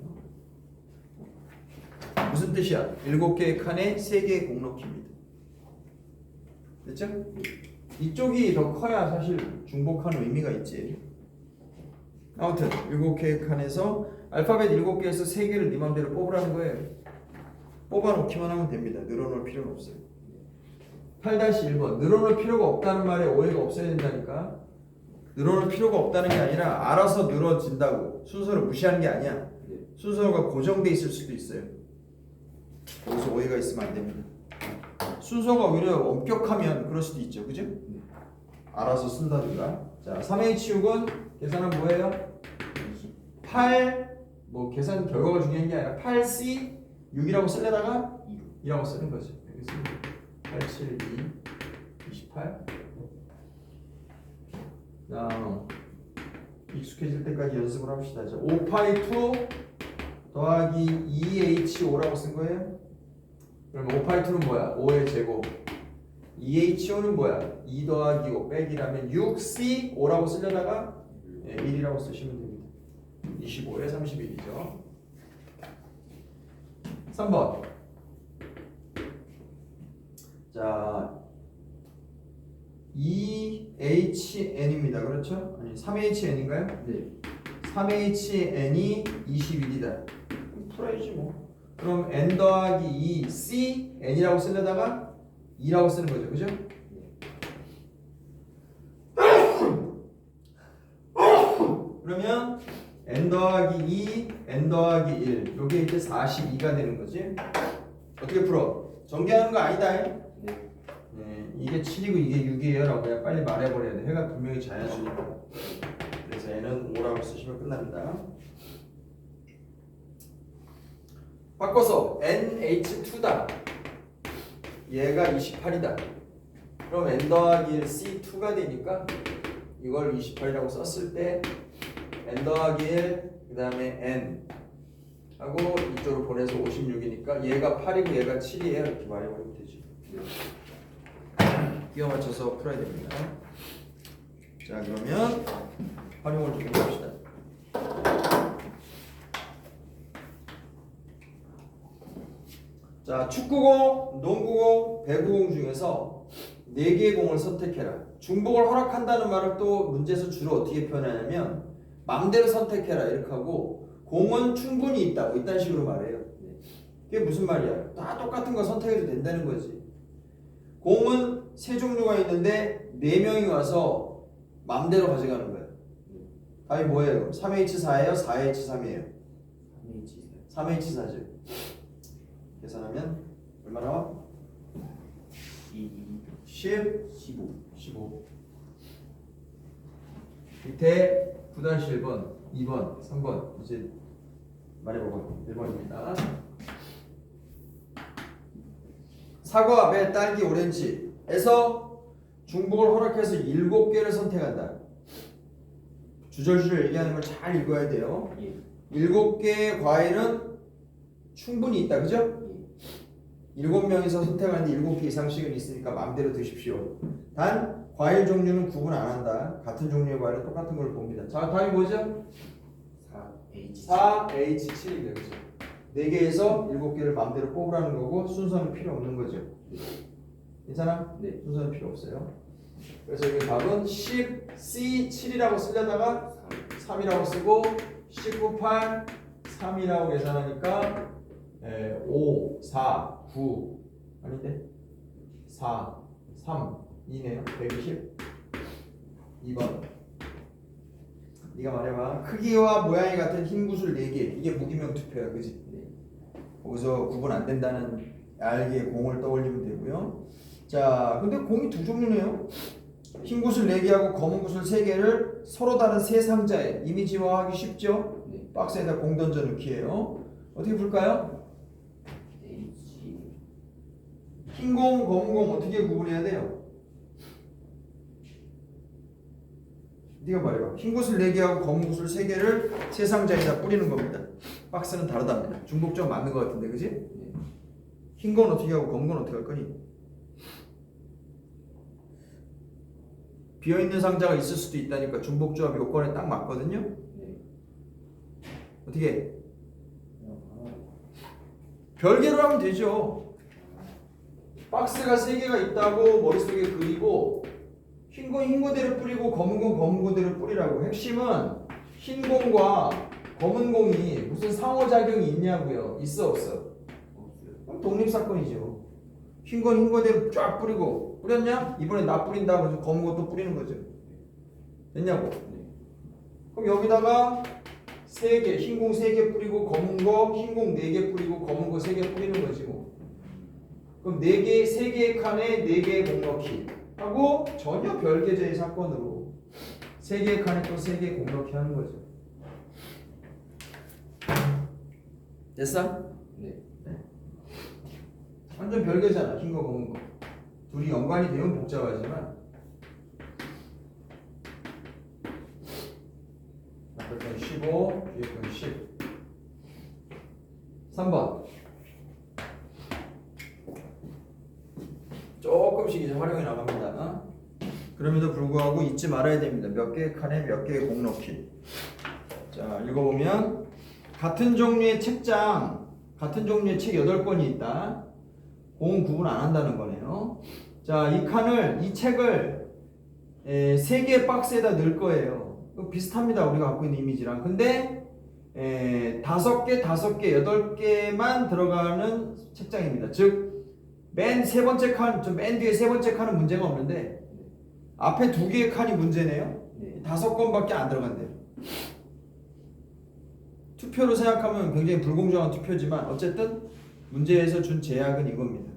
무슨 뜻이야? 7개의 칸에 3개의 공넣기입니다. 됐죠? 이쪽이 더 커야 사실 중복하는 의미가 있지. 아무튼 7개의 칸에서 알파벳 7개에서 3개를 네 맘대로 뽑으라는 거예요. 뽑아놓기만 하면 됩니다. 늘어놓을 필요는 없어요. 8-1번 늘어놓을 필요가 없다는 말에 오해가 없어야 된다니까. 늘어놓을 필요가 없다는 게 아니라 알아서 늘어진다고. 순서를 무시하는 게 아니야. 순서가 고정돼 있을 수도 있어요. 여기서 오해가 있으면 안 됩니다. 순서가 오히려 엄격하면 그럴 수도 있죠. 그죠? 알아서 쓴다든가. 자, 3H6은 계산은 뭐예요? 8, 뭐 계산 결과가 중요한 게 아니라 8C 6이라고 쓰려다가 2라고 쓰는 거죠. 여기 쓰면 8, 7, 2, 28. 자, 익숙해질 때까지 연습을 합시다. 자, 5파이2 더하기 2H5라고 쓴 거예요. 그러면 5파이2는 뭐야? 5의 제곱. 2H5는 뭐야? 2 더하기 5 빼기라면 6C5라고 쓰려다가 1이라고 쓰시면 됩니다. 25에 31이죠. 3번. 자, 2HN입니다. 그렇죠? 아니, 3HN인가요? 네. 3HN이 21이다. 풀어야지 뭐. 그럼 N 더하기 2 C N이라고 쓰려다가 2라고 쓰는 거죠. 그죠? 그러면 n 더하기 2, n 더하기 1. 요게 이제 42가 되는 거지. 어떻게 풀어? 전개하는 거 아니다. 네. 네, 이게 7이고 이게 6이에요 라고 그냥 빨리 말해버려야 돼. 해가 분명히 자연수니까. 그래서 n은 5라고 쓰시면 끝납니다. 바꿔서 NH2다. 얘가 28이다. 그럼 n 더하기 1 C2가 되니까 이걸 28이라고 썼을 때 n 더하기 1 그 다음에 n 하고 이쪽으로 보내서 56이니까 얘가 8이고 얘가 7이에요. 이렇게 말해버리면 되지. 끼워 맞춰서 풀어야 됩니다. 자, 그러면 활용을 좀 해봅시다. 자, 축구공, 농구공, 배구공 중에서 4개의 공을 선택해라. 중복을 허락한다는 말을 또 문제에서 주로 어떻게 표현하냐면 맘대로 선택해라 이렇게 하고 공은 충분히 있다 뭐 이딴 식으로 말해요. 그게 무슨 말이야? 다 똑같은 거 선택해도 된다는 거지. 공은 3종류가 있는데 4명이 와서 맘대로 가져가는 거야. 답이 뭐예요? 3H4예요? 4H3이에요? 3H4죠. 계산하면 얼마 나와? 10, 15. 밑에 9-1번, 2번, 3번 이제 말해보고 1번입니다. 사과, 배, 딸기, 오렌지에서 중복을 허락해서 7개를 선택한다. 주절주절 얘기하는 걸 잘 읽어야 돼요. 7개의 과일은 충분히 있다, 그죠? 7명이서 선택하는데 7개 이상씩은 있으니까 마음대로 드십시오. 단 과일 종류는 구분 안 한다. 같은 종류의 과일은 똑같은 걸 봅니다. 자, 답이 뭐죠? 4H7입니다. 그죠? 4개에서 7개를 마음대로 뽑으라는 거고 순서는 필요 없는 거죠. 괜찮아? 네. 순서는 필요 없어요. 그래서 여기 답은 10C7이라고 쓰려다가 3이라고 쓰고 19, 8, 3이라고 계산하니까 5, 4, 9 아닌데 4, 3, 2네요. 120 2번 네가 말해봐. 크기와 모양이 같은 흰 구슬 4개 이게 무기명 투표야. 그지? 거기서 구분 안 된다는 얇게 공을 떠올리면 되고요. 자, 근데 공이 2종류네요. 흰 구슬 4개하고 검은 구슬 3개를 서로 다른 세 상자에 이미지화하기 쉽죠? 박스에다 공 던져 넣기예요. 어떻게 풀까요? 흰 공, 검은 공 어떻게 구분해야 돼요? 네가 말해봐. 흰 구슬 4개하고 검은 구슬 3개를 세 상자에다 뿌리는 겁니다. 박스는 다르답니다. 중복점 맞는 것 같은데, 그지? 흰 건 어떻게 하고 검은 건 어떻게 할 거니? 비어있는 상자가 있을 수도 있다니까 중복조합 요건에 딱 맞거든요? 어떻게 해? 별개로 하면 되죠. 박스가 3개가 있다고 머릿속에 그리고 흰 건 흰 거대로 뿌리고 검은 건 검은 거대로 뿌리라고. 핵심은 흰 공과 검은 공이 무슨 상호작용이 있냐고요. 있어 없어? 그럼 독립사건이죠. 흰 건 흰 거대로 쫙 뿌리고 뿌렸냐? 이번에 나 뿌린다 그래서 검은 것도 뿌리는 거죠. 됐냐고? 그럼 여기다가 3개, 흰 공 3개 뿌리고 검은 거 흰 공 4개 뿌리고 검은 거 3개 뿌리는 거지 뭐. 그럼 4개, 3개의 칸에 4개의 공 넣기 하고 전혀 별개제의 사건으로 3개의 칸에 또 3개의 공 넣기 하는 거죠. 됐어? 네. 완전 별개잖아. 흰 거 검은 거. 둘이 연관이 되면 복잡하지만 앞에 건 15, 뒤에 건 10. 3번 조금씩 이제 활용이 나갑니다. 그럼에도 불구하고 잊지 말아야 됩니다. 몇 개의 칸에 몇 개의 공 넣기. 자, 읽어보면 같은 종류의 책장, 같은 종류의 책 8권이 있다. 공 구분 안 한다는 거네요. 자, 이 책을 3개의 박스에다 넣을 거예요. 비슷합니다. 우리가 갖고 있는 이미지랑. 근데 5개, 8개만 들어가는 책장입니다. 즉 맨 세 번째 칸, 맨 뒤에 세 번째 칸은 문제가 없는데 앞에 2개의 칸이 문제네요. 5권밖에 안 들어간대요. 투표로 생각하면 굉장히 불공정한 투표지만 어쨌든 문제에서 준 제약은 이겁니다.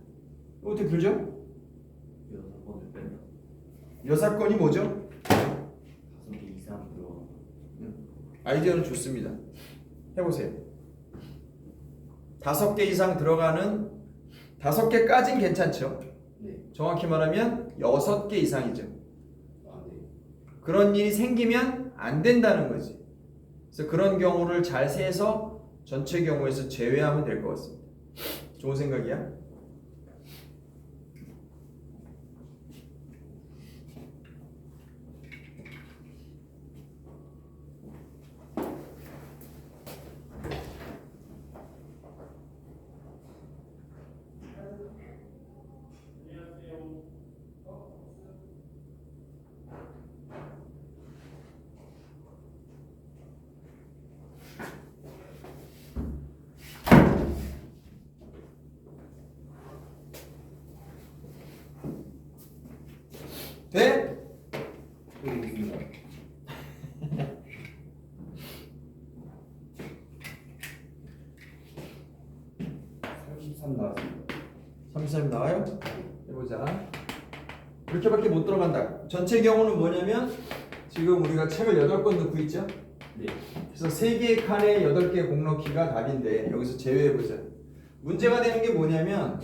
이거 어떻게 풀죠? 6번을 뺀다. 여사건이 뭐죠? 5개 이상 들어가. 아이디어는 좋습니다. 해보세요. 5개 이상 들어가는 5개까진 괜찮죠? 네. 정확히 말하면 6개 이상이죠. 아, 네. 그런 일이 생기면 안 된다는 거지. 그래서 그런 경우를 잘 세서 전체 경우에서 제외하면 될 것 같습니다. 좋은 생각이야? 돼? 또 있습니다. 33 나왔습니다. 33 나와요? 해보자. 이렇게밖에 못 들어간다. 전체 경우는 뭐냐면 지금 우리가 책을 8권 넣고 있죠? 네. 그래서 3개의 칸에 8개 공 넣기가 답인데 여기서 제외해보자. 문제가 되는 게 뭐냐면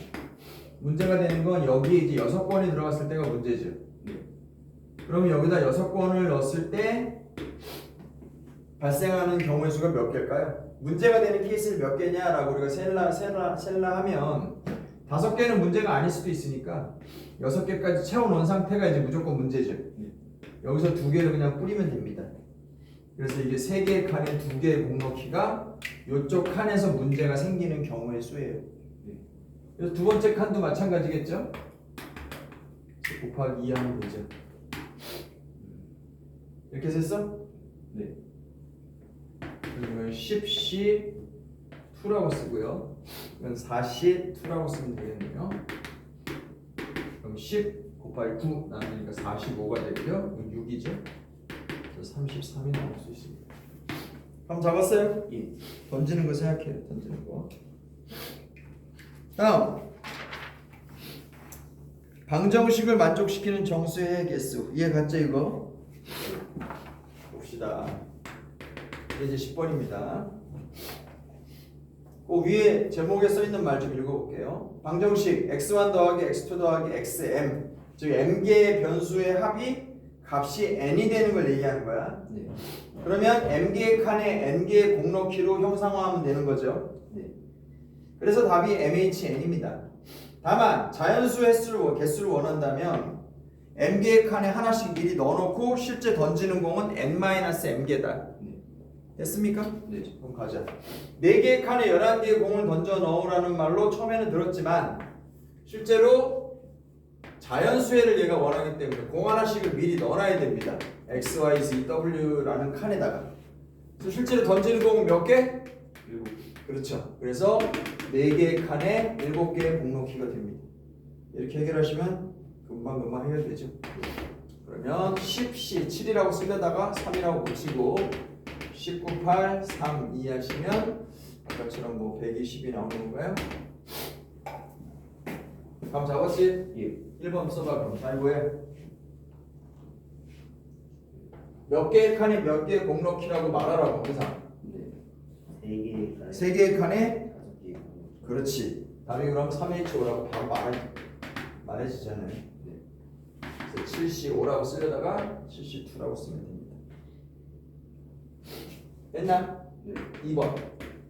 문제가 되는 건 여기에 이제 6권이 들어갔을 때가 문제죠. 네. 그러면 여기다 6권을 넣었을 때 발생하는 경우의 수가 몇 개일까요? 문제가 되는 케이스를 몇 개냐라고 우리가 셀라 하면 5개는 문제가 아닐 수도 있으니까 6개까지 채워놓은 상태가 이제 무조건 문제죠. 여기서 2개를 그냥 뿌리면 됩니다. 그래서 이게 3개의 칸에 2개의 공 넣기가 이쪽 칸에서 문제가 생기는 경우의 수예요. 그래서 두 번째 칸도 마찬가지겠죠? 곱하기 2 하면 되죠. 이렇게 됐어? 네. 그러면 10C 2라고 쓰고요. 이건 4C 2라고 쓰면 되겠네요. 그럼 10 곱하기 9 나누니까 45가 되고요. 이건 6이죠. 그래서 33이 나올 수 있습니다. 그럼 잡았어요? 예. 던지는 거 생각해요. 던지는 거. 다음 방정식을 만족시키는 정수의 개수 이해 갔죠 이거? 봅시다. 이제 10번입니다. 그 위에 제목에 써있는 말 좀 읽어볼게요. 방정식 x1 더하기 x2 더하기 xm 즉 m개의 변수의 합이 값이 n이 되는 걸 얘기하는 거야. 네. 그러면 m개의 칸에 n개의 공 넣기로 형상화하면 되는 거죠. 네. 그래서 답이 MHN입니다. 다만 자연수 횟수를 개수를 원한다면 m개의 칸에 하나씩 미리 넣어놓고 실제 던지는 공은 n-m개다. 네. 됐습니까? 네. 그럼 가자. 4개의 칸에 11개의 공을 던져 넣으라는 말로 처음에는 들었지만 실제로 자연수회를 얘가 원하기 때문에 공 하나씩을 미리 넣어놔야 됩니다. x, y, z, w라는 칸에다가. 그래서 실제로 던지는 공은 몇 개? 7. 그렇죠. 그래서 4개의 칸에 7개의 공 넣기가 됩니다. 이렇게 해결하시면 금방 해결되죠. 그러면 10C 7이라고 쓰려다가 3이라고 붙이고 19, 8, 3, 2 하시면 아까처럼 뭐 120이 나오는 건가요? 감 잡았지? 예. 1번 써봐 그럼 잘 보여. 몇 개의 칸에 몇 개의 공 넣기라고 말하라고 항상. 네. 3개. 3개의 칸에 5개. 그렇지. 답이 그럼 3H5라고 바로 말해지잖아요. 네. 그래서 7C5라고 쓰려다가 7C2라고 쓰면 됩니다. 됐나? 네. 2번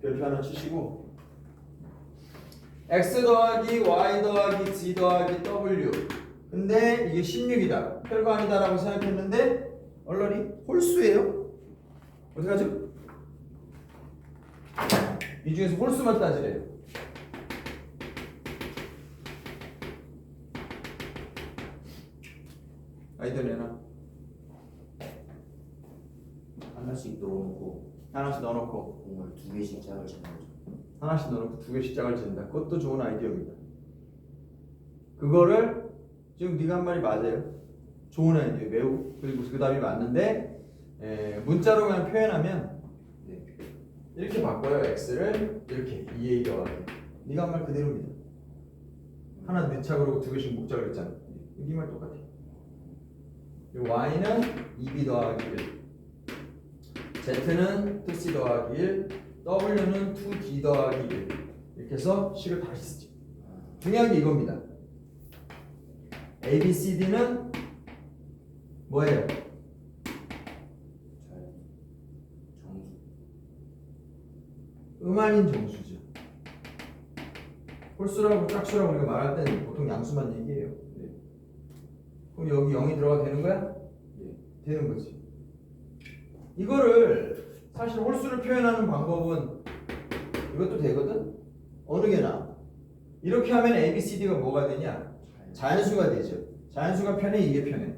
별표 하나 치시고 x 더하기 y 더하기 z 더하기 w 근데 이게 16이다. 별거 아니다 라고 생각했는데 얼러리 홀수예요? 어떡하죠? 이 중에서 홀수만 따지래요. 아이디어 내놔. 하나씩 넣어놓고 하나씩 넣어놓고 공을 2개씩 짝을 잡는 거죠. 하나씩 넣어놓고 2개씩 짝을 짓는다. 그것도 좋은 아이디어입니다. 그거를 지금 네가 한 말이 맞아요. 좋은 아이디어 매우. 그리고 그 답이 맞는데 문자로 그냥 표현하면 네. 이렇게 바꿔요. x를 이렇게 2a 더하기. 네가 한 말 그대로입니다. 하나 넣자 그러고 두 개씩 묶자 그랬잖아. 네 말 똑같아. y는 2b 더하기 1, z는 2c 더하기 1, w는 2d 더하기 1. 이렇게 해서 식을 다시 쓰죠. 중요한 게 이겁니다. a, b, c, d는 뭐예요? 정수. 음한인 정수죠. 홀수라고 짝수라고 우리가 말할 때는 보통 양수만 얘기해요. 네. 그럼 여기 0이 들어가 되는 거야? 네. 되는 거지. 이거를 사실 홀수를 표현하는 방법은 이것도 되거든? 어느 게 나아? 이렇게 하면 a, b, c, d가 뭐가 되냐? 자연수가 되죠. 자연수가 편해, 이게 편해.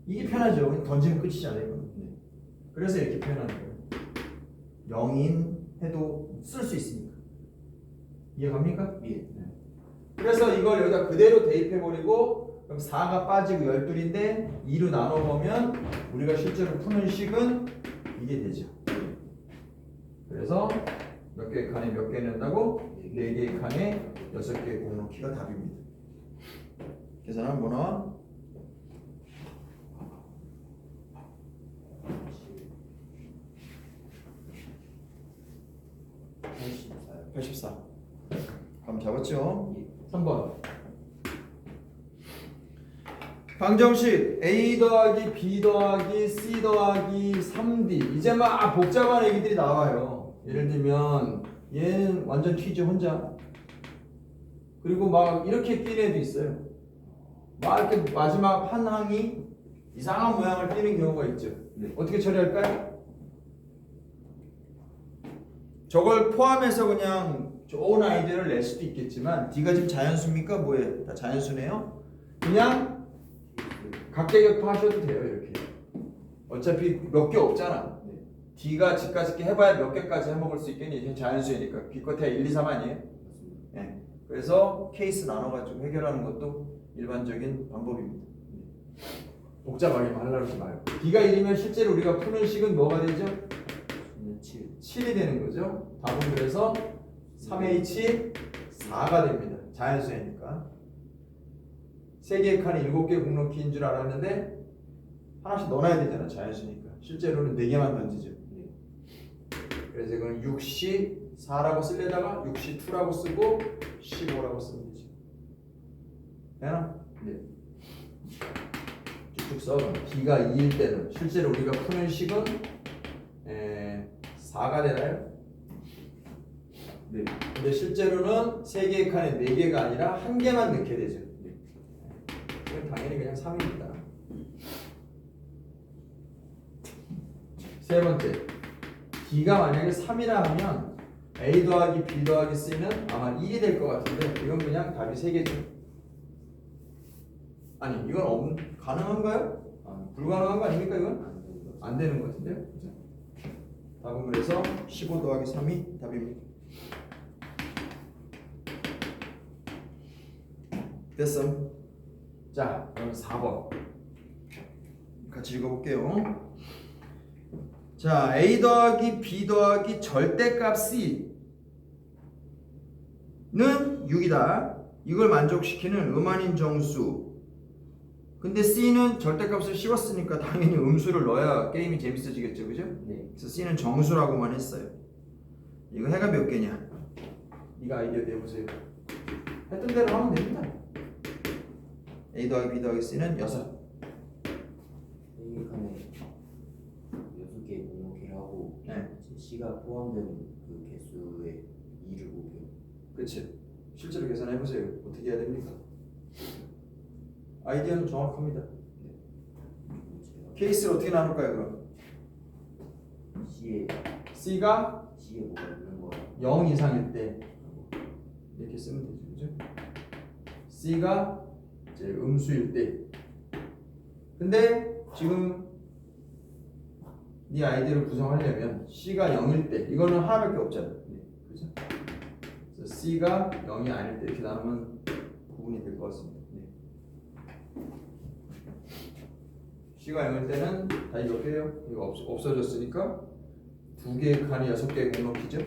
이게 편하죠. 그냥 던지면 끝이잖아요. 이거는. 네. 그래서 이렇게 표현하는 거예요. 0인 해도 쓸 수 있으니까. 이해갑니까? 예. 그래서 이걸 여기다 그대로 대입해버리고 그럼 4가 빠지고 12인데 2로 나눠보면 우리가 실제로 푸는 식은 이게 되죠. 그래서 몇 개의 칸에 몇 개 낸다고? 4개의 칸에 6개의 공넣기가 답입니다. 계산하면 뭐 나와? 84. 감 잡았죠? 3번. 방정식 A 더하기 B 더하기 C 더하기 3D. 이제 막 복잡한 얘기들이 나와요. 예를 들면 얘는 완전 튀죠 혼자. 그리고 막 이렇게 뛴 애도 있어요. 막 이렇게 마지막 한 항이 이상한 모양을 띄는 경우가 있죠. 네. 어떻게 처리할까요? 저걸 포함해서 그냥 좋은 아이디어를 낼 수도 있겠지만 D가 지금 자연수입니까? 뭐예요? 다 자연수네요. 그냥 각계격파 하셔도 돼요. 이렇게. 어차피 몇 개 없잖아. 네. D가 집까지 해봐야 몇 개까지 해먹을 수 있겠니? 지금 자연수니까. 기껏해야 1, 2, 3 아니에요? 맞습니다. 네. 그래서 케이스 나눠가지고 해결하는 것도 일반적인 방법입니다. 복잡하게만 하려고 하지 말고. D가 1이면 실제로 우리가 푸는 식은 뭐가 되죠? 7. 7이 되는 거죠. 답은 그래서 3H 4가 됩니다. 자연수니까. 3개의 칸에 7개 공넣기인 줄 알았는데 하나씩 넣어놔야 되잖아. 자연수니까. 실제로는 4개만 던지죠. 네. 그래서 이건 6시 4라고 쓰려다가 6시 2라고 쓰고 15라고 쓰면 되죠. 되나? 네. 쭉쭉 써. D가 2일 때는 실제로 우리가 푸는 식은 4가 되나요? 네. 근데 실제로는 3개의 칸에 4개가 아니라 1개만 넣게 되죠. 네. 이건 당연히 그냥 3입니다. 세 번째, D가 만약에 3이라 하면 A 더하기 B 더하기 C는 아마 1이 될 것 같은데 이건 그냥 답이 3개죠. 아니 이건 가능한가요? 불가능한 거 아닙니까 이건? 안 됩니다. 안 되는 것 같은데요? 그죠? 답은 그래서 15 더하기 3이 답입니다. 됐음. 자, 그럼 4번 같이 읽어볼게요. 자, A 더하기 B 더하기 절대값 C는 6이다. 이걸 만족시키는 음한인 정수. 근데 C는 절대값을 씌웠으니까 당연히 음수를 넣어야 게임이 재밌어지겠죠, 그죠? 네. 그래서 C는 정수라고만 했어요. 이거 해가 몇 개냐? 네가 아이디어 내보세요. 했던 대로 하면 됩니다. A 더하기 B 더하기 C는 6. 3개 칸에 6개 공넣기를 하고 네. 이제 C가 포함된 그 개수의 2를 곱해요. 그렇지. 실제로 계산해 보세요. 어떻게 해야 됩니까? 아이디어는 정확합니다. 제가 케이스를 어떻게 나눌까요, 그럼? C에 C가 뭐가 있는 거야? 0 이상일 때 이렇게 쓰면 되죠, 그죠? C가 이제 음수일 때. 근데 지금 네 아이디어를 구성하려면 C가 0일 때 이거는 하나밖에 없잖아. 네, 그죠? 그래서 C가 0이 아닐 때 이렇게 나누면 구분이 될 것 같습니다. 네. C가 0일 때는 다 이거 빼요. 이거 없어졌으니까 두 개의 칸이 6개의 공높이죠.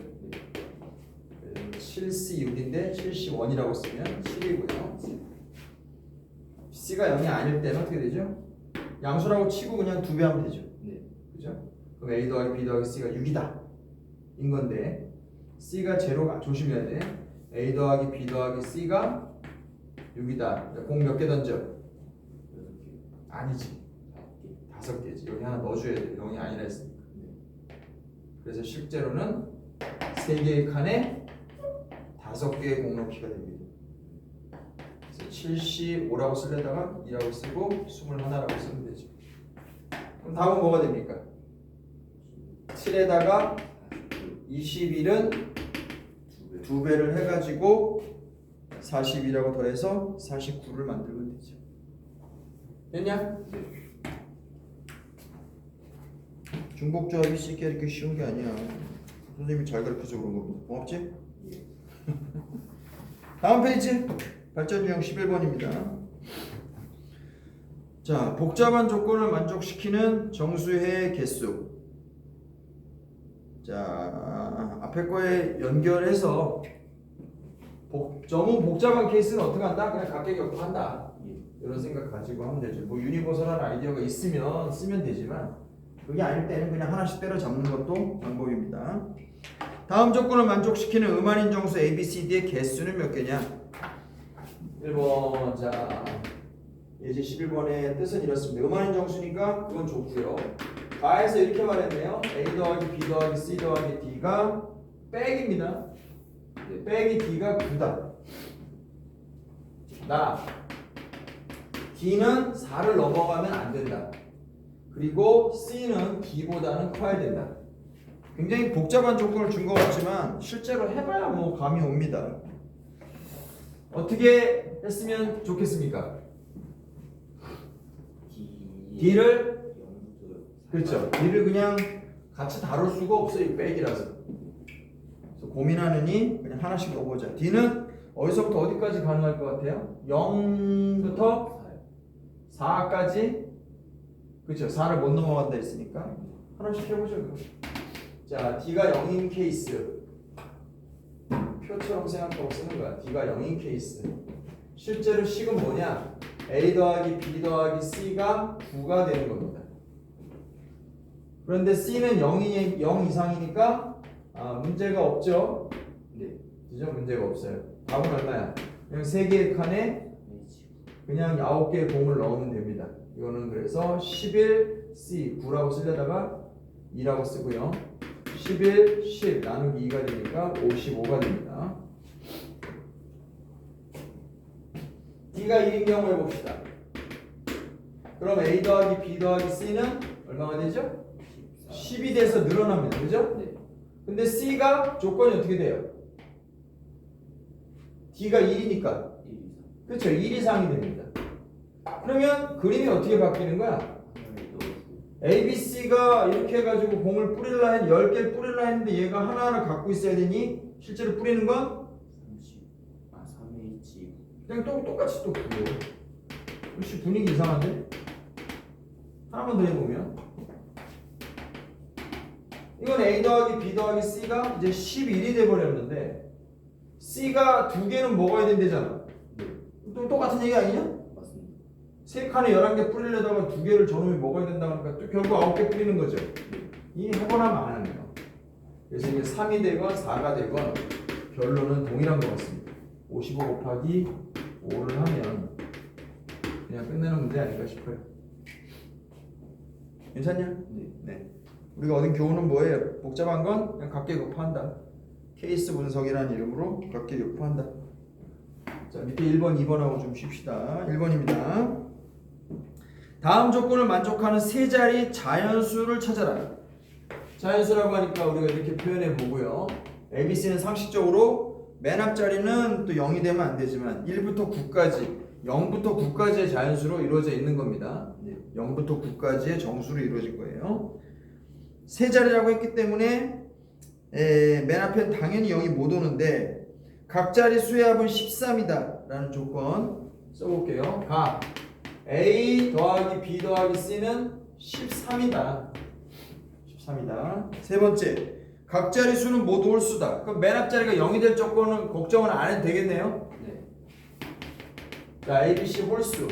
7C 6인데 7C1이라고 쓰면 7이고요. C가 0이 아닐 때는 어떻게 되죠? 양수라고 치고 그냥 2배 하면 되죠. 네. 그죠? 그럼 A 더하기 B 더하기 C가 6이다 인 건데 C가 제로가 조심해야 돼. A 더하기 B 더하기 C가 6이다. 공 몇 개 던져? 6개. 아니지. 5개지. 여기 하나 넣어줘야 돼. 0이 아니라 했으니까. 그래서 실제로는 3개의 칸에 5개의 공높이가 됩니다. 그래서 75라고 쓰려다가 2라고 쓰고 21라고 쓰면 되죠. 그럼 답은 뭐가 됩니까? 7에다가 21은 2배를 해가지고 42라고 더해서 49를 만들면 되죠. 됐냐? 중복조합이 쉽게 이렇게 쉬운 게 아니야. 선생님이 잘 가르쳐서 그런 거고. 고맙지? 다음 페이지 발전 유형 11번입니다. 자, 복잡한 조건을 만족시키는 정수의 개수. 자, 앞에 거에 연결해서 너무 복잡한 케이스는 어떻게 한다? 그냥 각계격파한다. 이런 생각 가지고 하면 되죠. 뭐 유니버설한 아이디어가 있으면 쓰면 되지만 그게 아닐 때는 그냥 하나씩 때려잡는 것도 방법입니다. 다음 조건을 만족시키는 음한인 정수 ABCD의 개수는 몇 개냐? 1번. 자, 예제 11번의 뜻은 이렇습니다. 음한인 정수니까 그건 좋고요. 가에서 이렇게 말했네요. A 더하기 B 더하기 C 더하기 D가 백입니다. 백이 D가 9다. 나 D는 4를 넘어가면 안 된다. 그리고 C는 D보다는 커야 된다. 굉장히 복잡한 조건을 준 것 같지만 실제로 해봐야 뭐 감이 옵니다. 어떻게 했으면 좋겠습니까? D를 그렇죠. D를 그냥 같이 다룰 수가 없어요. 이 백이라서. 그래서 고민하느니 그냥 하나씩 넣어보자. D는 어디서부터 어디까지 가능할 것 같아요? 0부터 4까지. 그렇죠. 4를 못 넘어간다 했으니까 하나씩 해보죠. 그럼. 자, D가 0인 케이스. 표처럼 생각하고 쓰는 거야. D가 0인 케이스. 실제로 식은 뭐냐? A 더하기 B 더하기 C가 9가 되는 겁니다. 그런데 C는 0 이상이니까 문제가 없죠? 네. 그죠? 문제가 없어요. 답은 얼마야? 그냥 3개의 칸에 그냥 9개의 공을 넣으면 됩니다. 이거는 그래서 11C 9라고 쓰려다가 2라고 쓰고요. 11, 10 나누기 2가 되니까 55가 됩니다. D가 1인 경우 해봅시다. 그럼 A 더하기 B 더하기 C는 얼마가 되죠? 10이 돼서 늘어납니다. 그죠? 네. 근데 C가 조건이 어떻게 돼요? D가 1이니까 1 이상. 그렇죠. 1 이상이 됩니다. 그러면 그림이 어떻게 바뀌는 거야? ABC가 이렇게 해가지고 공을 뿌리려 했 10개를 뿌리려 했는데 얘가 하나를 갖고 있어야 되니 실제로 뿌리는 건 3H 그냥 똑같이 또 뿌려. 혹시 분위기 이상한데? 하나만 더 해보면 이건 A 더하기 B 더하기 C가 이제 11이 돼버렸는데 C가 2개는 먹어야 된대잖아. 네. 또 똑같은 얘기 아니냐? 맞습니다. 3칸에 11개 뿌리려다가 2개를 저놈이 먹어야 된다고 하니까 또 결국 9개 뿌리는 거죠. 이 해보나 마나네요. 그래서 이게 3이 되건 4가 되건 결론은 동일한 것 같습니다. 55 곱하기 5를 하면 그냥 끝내는 문제 아닐까 싶어요. 괜찮냐? 네. 우리가 얻은 교훈은 뭐예요? 복잡한 건 그냥 각계격파한다. 케이스 분석이라는 이름으로 각계격파한다. 자, 밑에 1번, 2번하고 좀 쉽시다. 1번입니다. 다음 조건을 만족하는 세 자리 자연수를 찾아라. 자연수라고 하니까 우리가 이렇게 표현해 보고요. ABC는 상식적으로 맨 앞자리는 또 0이 되면 안 되지만 1부터 9까지 0부터 9까지의 자연수로 이루어져 있는 겁니다. 0부터 9까지의 정수로 이루어질 거예요. 세 자리라고 했기 때문에 맨 앞엔 당연히 0이 못 오는데 각 자리 수의 합은 13이다 라는 조건 써볼게요. 각 A 더하기 B 더하기 C는 13이다. 13이다. 세 번째, 각 자릿수는 모두 홀수다. 그럼 맨 앞자리가 0이 될 조건은 걱정은 안 해도 되겠네요. 네. 자, ABC 홀수.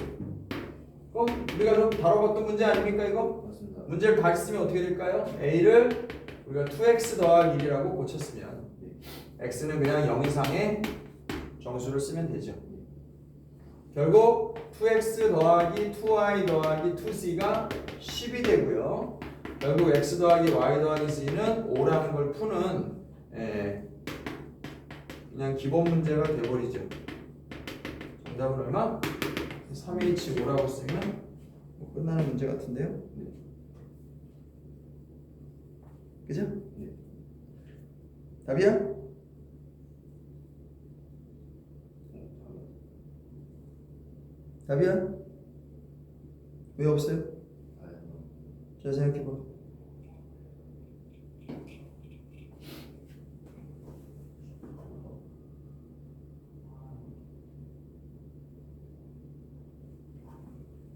그럼 우리가 좀 다뤄봤던 문제 아닙니까 이거? 맞습니다. 문제를 다시 쓰면 어떻게 될까요? A를 우리가 2x 더하기 1이라고 고쳤으면 x는 그냥 0 이상의 정수를 쓰면 되죠. 결국 2x 더하기 2y 더하기 2c가 10이 되고요. 결국 x 더하기 y 더하기 c는 5라는 걸 푸는 그냥 기본 문제가 돼버리죠. 정답은 얼마? 3H5라고 쓰면 뭐 끝나는 문제 같은데요? 네. 그죠? 네. 답이야? 답이야? 왜 없어요? 자, 생각해봐.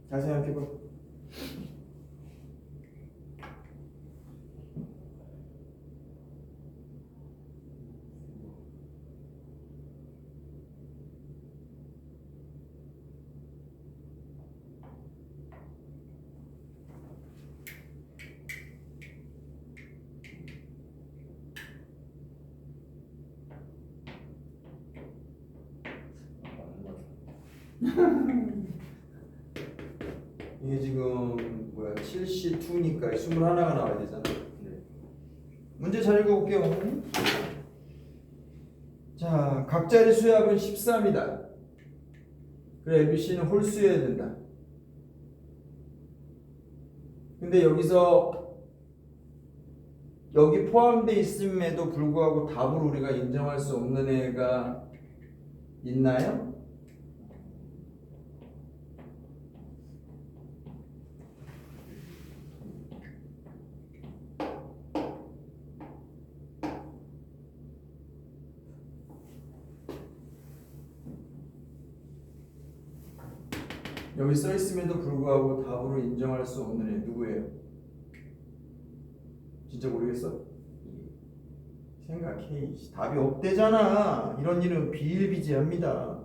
잘 생각해봐. 이게 지금 뭐야 7C2니까 21가 나와야 되잖아. 네. 문제 잘 읽어볼게요. 자, 각 자리 수합은 13이다. 그래, ABC는 홀수여야 된다. 근데 여기서 여기 포함되어 있음에도 불구하고 답을 우리가 인정할 수 없는 애가 있나요? 여기 써 있음에도 불구하고 답으로 인정할 수 없는 애 누구예요? 진짜 모르겠어? 생각해. 답이 없대잖아. 이런 일은 비일비재합니다.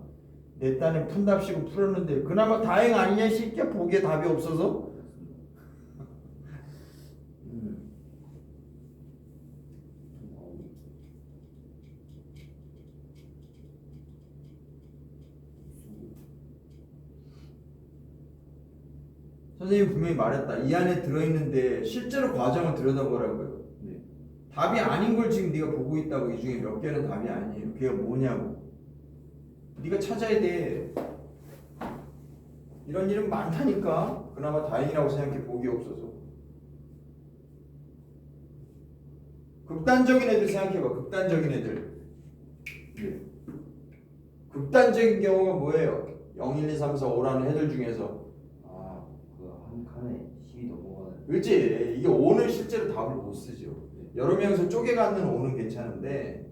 내 딴에 푼답시고 풀었는데 그나마 다행 아니냐 싶게 보기에 답이 없어서? 선생님이 분명히 말했다. 이 안에 들어있는데 실제로 과정을 들여다보라고요. 네. 답이 아닌 걸 지금 네가 보고 있다고. 이 중에 몇 개는 답이 아니에요. 그게 뭐냐고. 네가 찾아야 돼. 이런 일은 많다니까. 그나마 다행이라고 생각해. 복이 없어서. 극단적인 애들 생각해봐. 극단적인 애들. 네. 극단적인 경우가 뭐예요? 0, 1, 2, 3, 4, 5라는 애들 중에서. 한 칸에 10이 넘어가는. 그렇지. 이게 5는 실제로 답을 못 쓰죠. 여러 명에서 쪼개갖는 5는 괜찮은데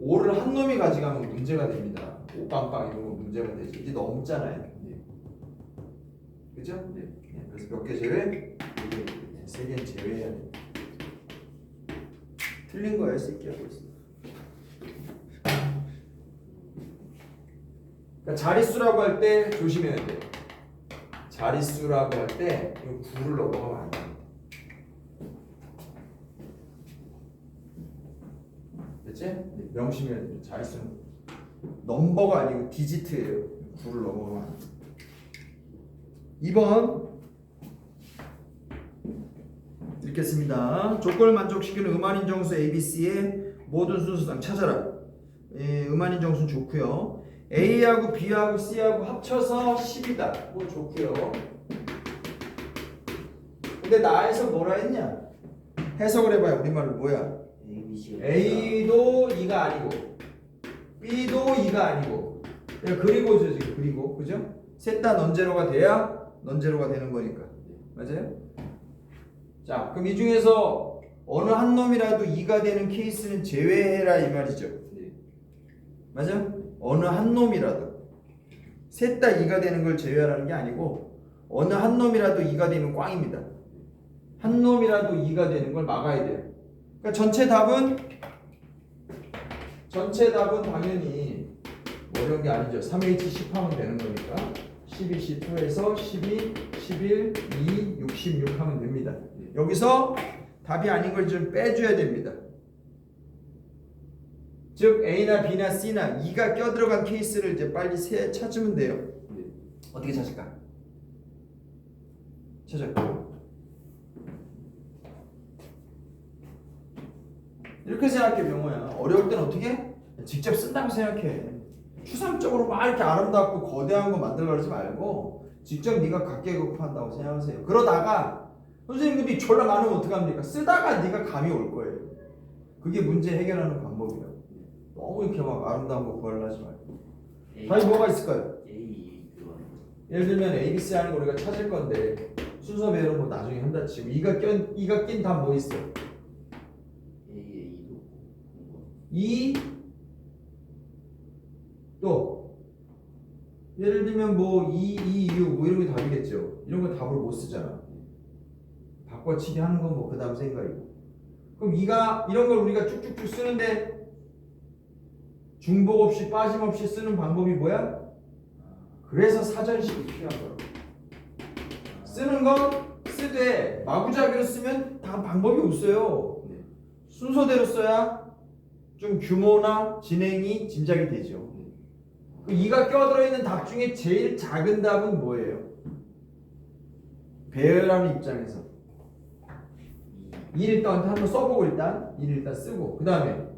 5를 한 놈이 가져가면 문제가 됩니다. 5빵빵 이런 거 문제가 되죠. 이게 넘잖아요. 네. 그죠? 네. 그래서 몇 개 제외? 3개는 제외해야 돼. 틀린 거야, 새끼하고 있어. 그러니까 자릿수라고 할 때 조심해야 돼. 자릿수라고 할 때 이거 9를 넘어가면 안 돼. 됐지? 명심해야 돼. 자릿수는 넘버가 아니고 디지트예요. 9를 넘어가면 안 돼. 2번 읽겠습니다. 조건을 만족시키는 음한인 정수 ABC의 모든 순수상 찾아라. 음한인 정수는 좋고요. A하고 B하고 C하고 합쳐서 10이다. 뭐 좋고요. 근데 나에서 뭐라 했냐? 해석을 해봐요. 우리말로 뭐야? A도 2가 아니고 B도 2가 아니고 그리고죠 지금. 그리고 그죠? 셋 다 넌제로가 돼야 넌제로가 되는 거니까. 맞아요? 자, 그럼 이 중에서 어느 한 놈이라도 2가 되는 케이스는 제외해라 이 말이죠. 네. 맞아? 어느 한 놈이라도 셋 다 2가 되는 걸 제외하라는 게 아니고 어느 한 놈이라도 2가 되면 꽝입니다. 한 놈이라도 2가 되는 걸 막아야 돼요. 그러니까 전체 답은 당연히 뭐 이런 게 아니죠. 3H10 하면 되는 거니까 12, 12에서 12, 11, 2, 66 하면 됩니다. 여기서 답이 아닌 걸 좀 빼줘야 됩니다. 즉 A나 B나 C나 2가 껴들어간 케이스를 이제 빨리 찾으면 돼요. 네. 어떻게 찾을까? 찾았고 이렇게 생각해 명호야. 어려울 땐 어떻게 해? 직접 쓴다고 생각해. 추상적으로 막 이렇게 아름답고 거대한 거 만들어 그러지 말고 직접 네가 각계급한다고 생각하세요. 그러다가 선생님들이 졸라 많으면 어떡합니까? 쓰다가 네가 감이 올 거예요. 그게 문제 해결하는 방법이에요. 너무 이렇게 막 아름다운 거 구하려 하지 말고. 다시 뭐가 있을까요? A 그거는 예를 들면 A, B, C 하는 거 우리가 찾을 건데 순서배열은 뭐 나중에 한다 치고 이가 낀 답 뭐 있어? A에 2도 없고 2 또 예를 들면 뭐 2, 6 뭐 이런 게 답이겠죠. 이런 거 답으로 못 쓰잖아. 바꿔치기 하는 건 뭐 그 다음 생각이고. 그럼 이가 이런 걸 우리가 쭉쭉쭉 쓰는데 중복 없이 빠짐없이 쓰는 방법이 뭐야? 그래서 사전식이 필요한 거야. 쓰는 건 쓰되 마구잡이로 쓰면 다 방법이 없어요. 네. 순서대로 써야 좀 규모나 진행이 짐작이 되죠. 그 2가 껴들어 있는 답 중에 제일 작은 답은 뭐예요? 배열하는 입장에서 2를 일단 한번 써보고 일단 2를 일단 쓰고 그 다음에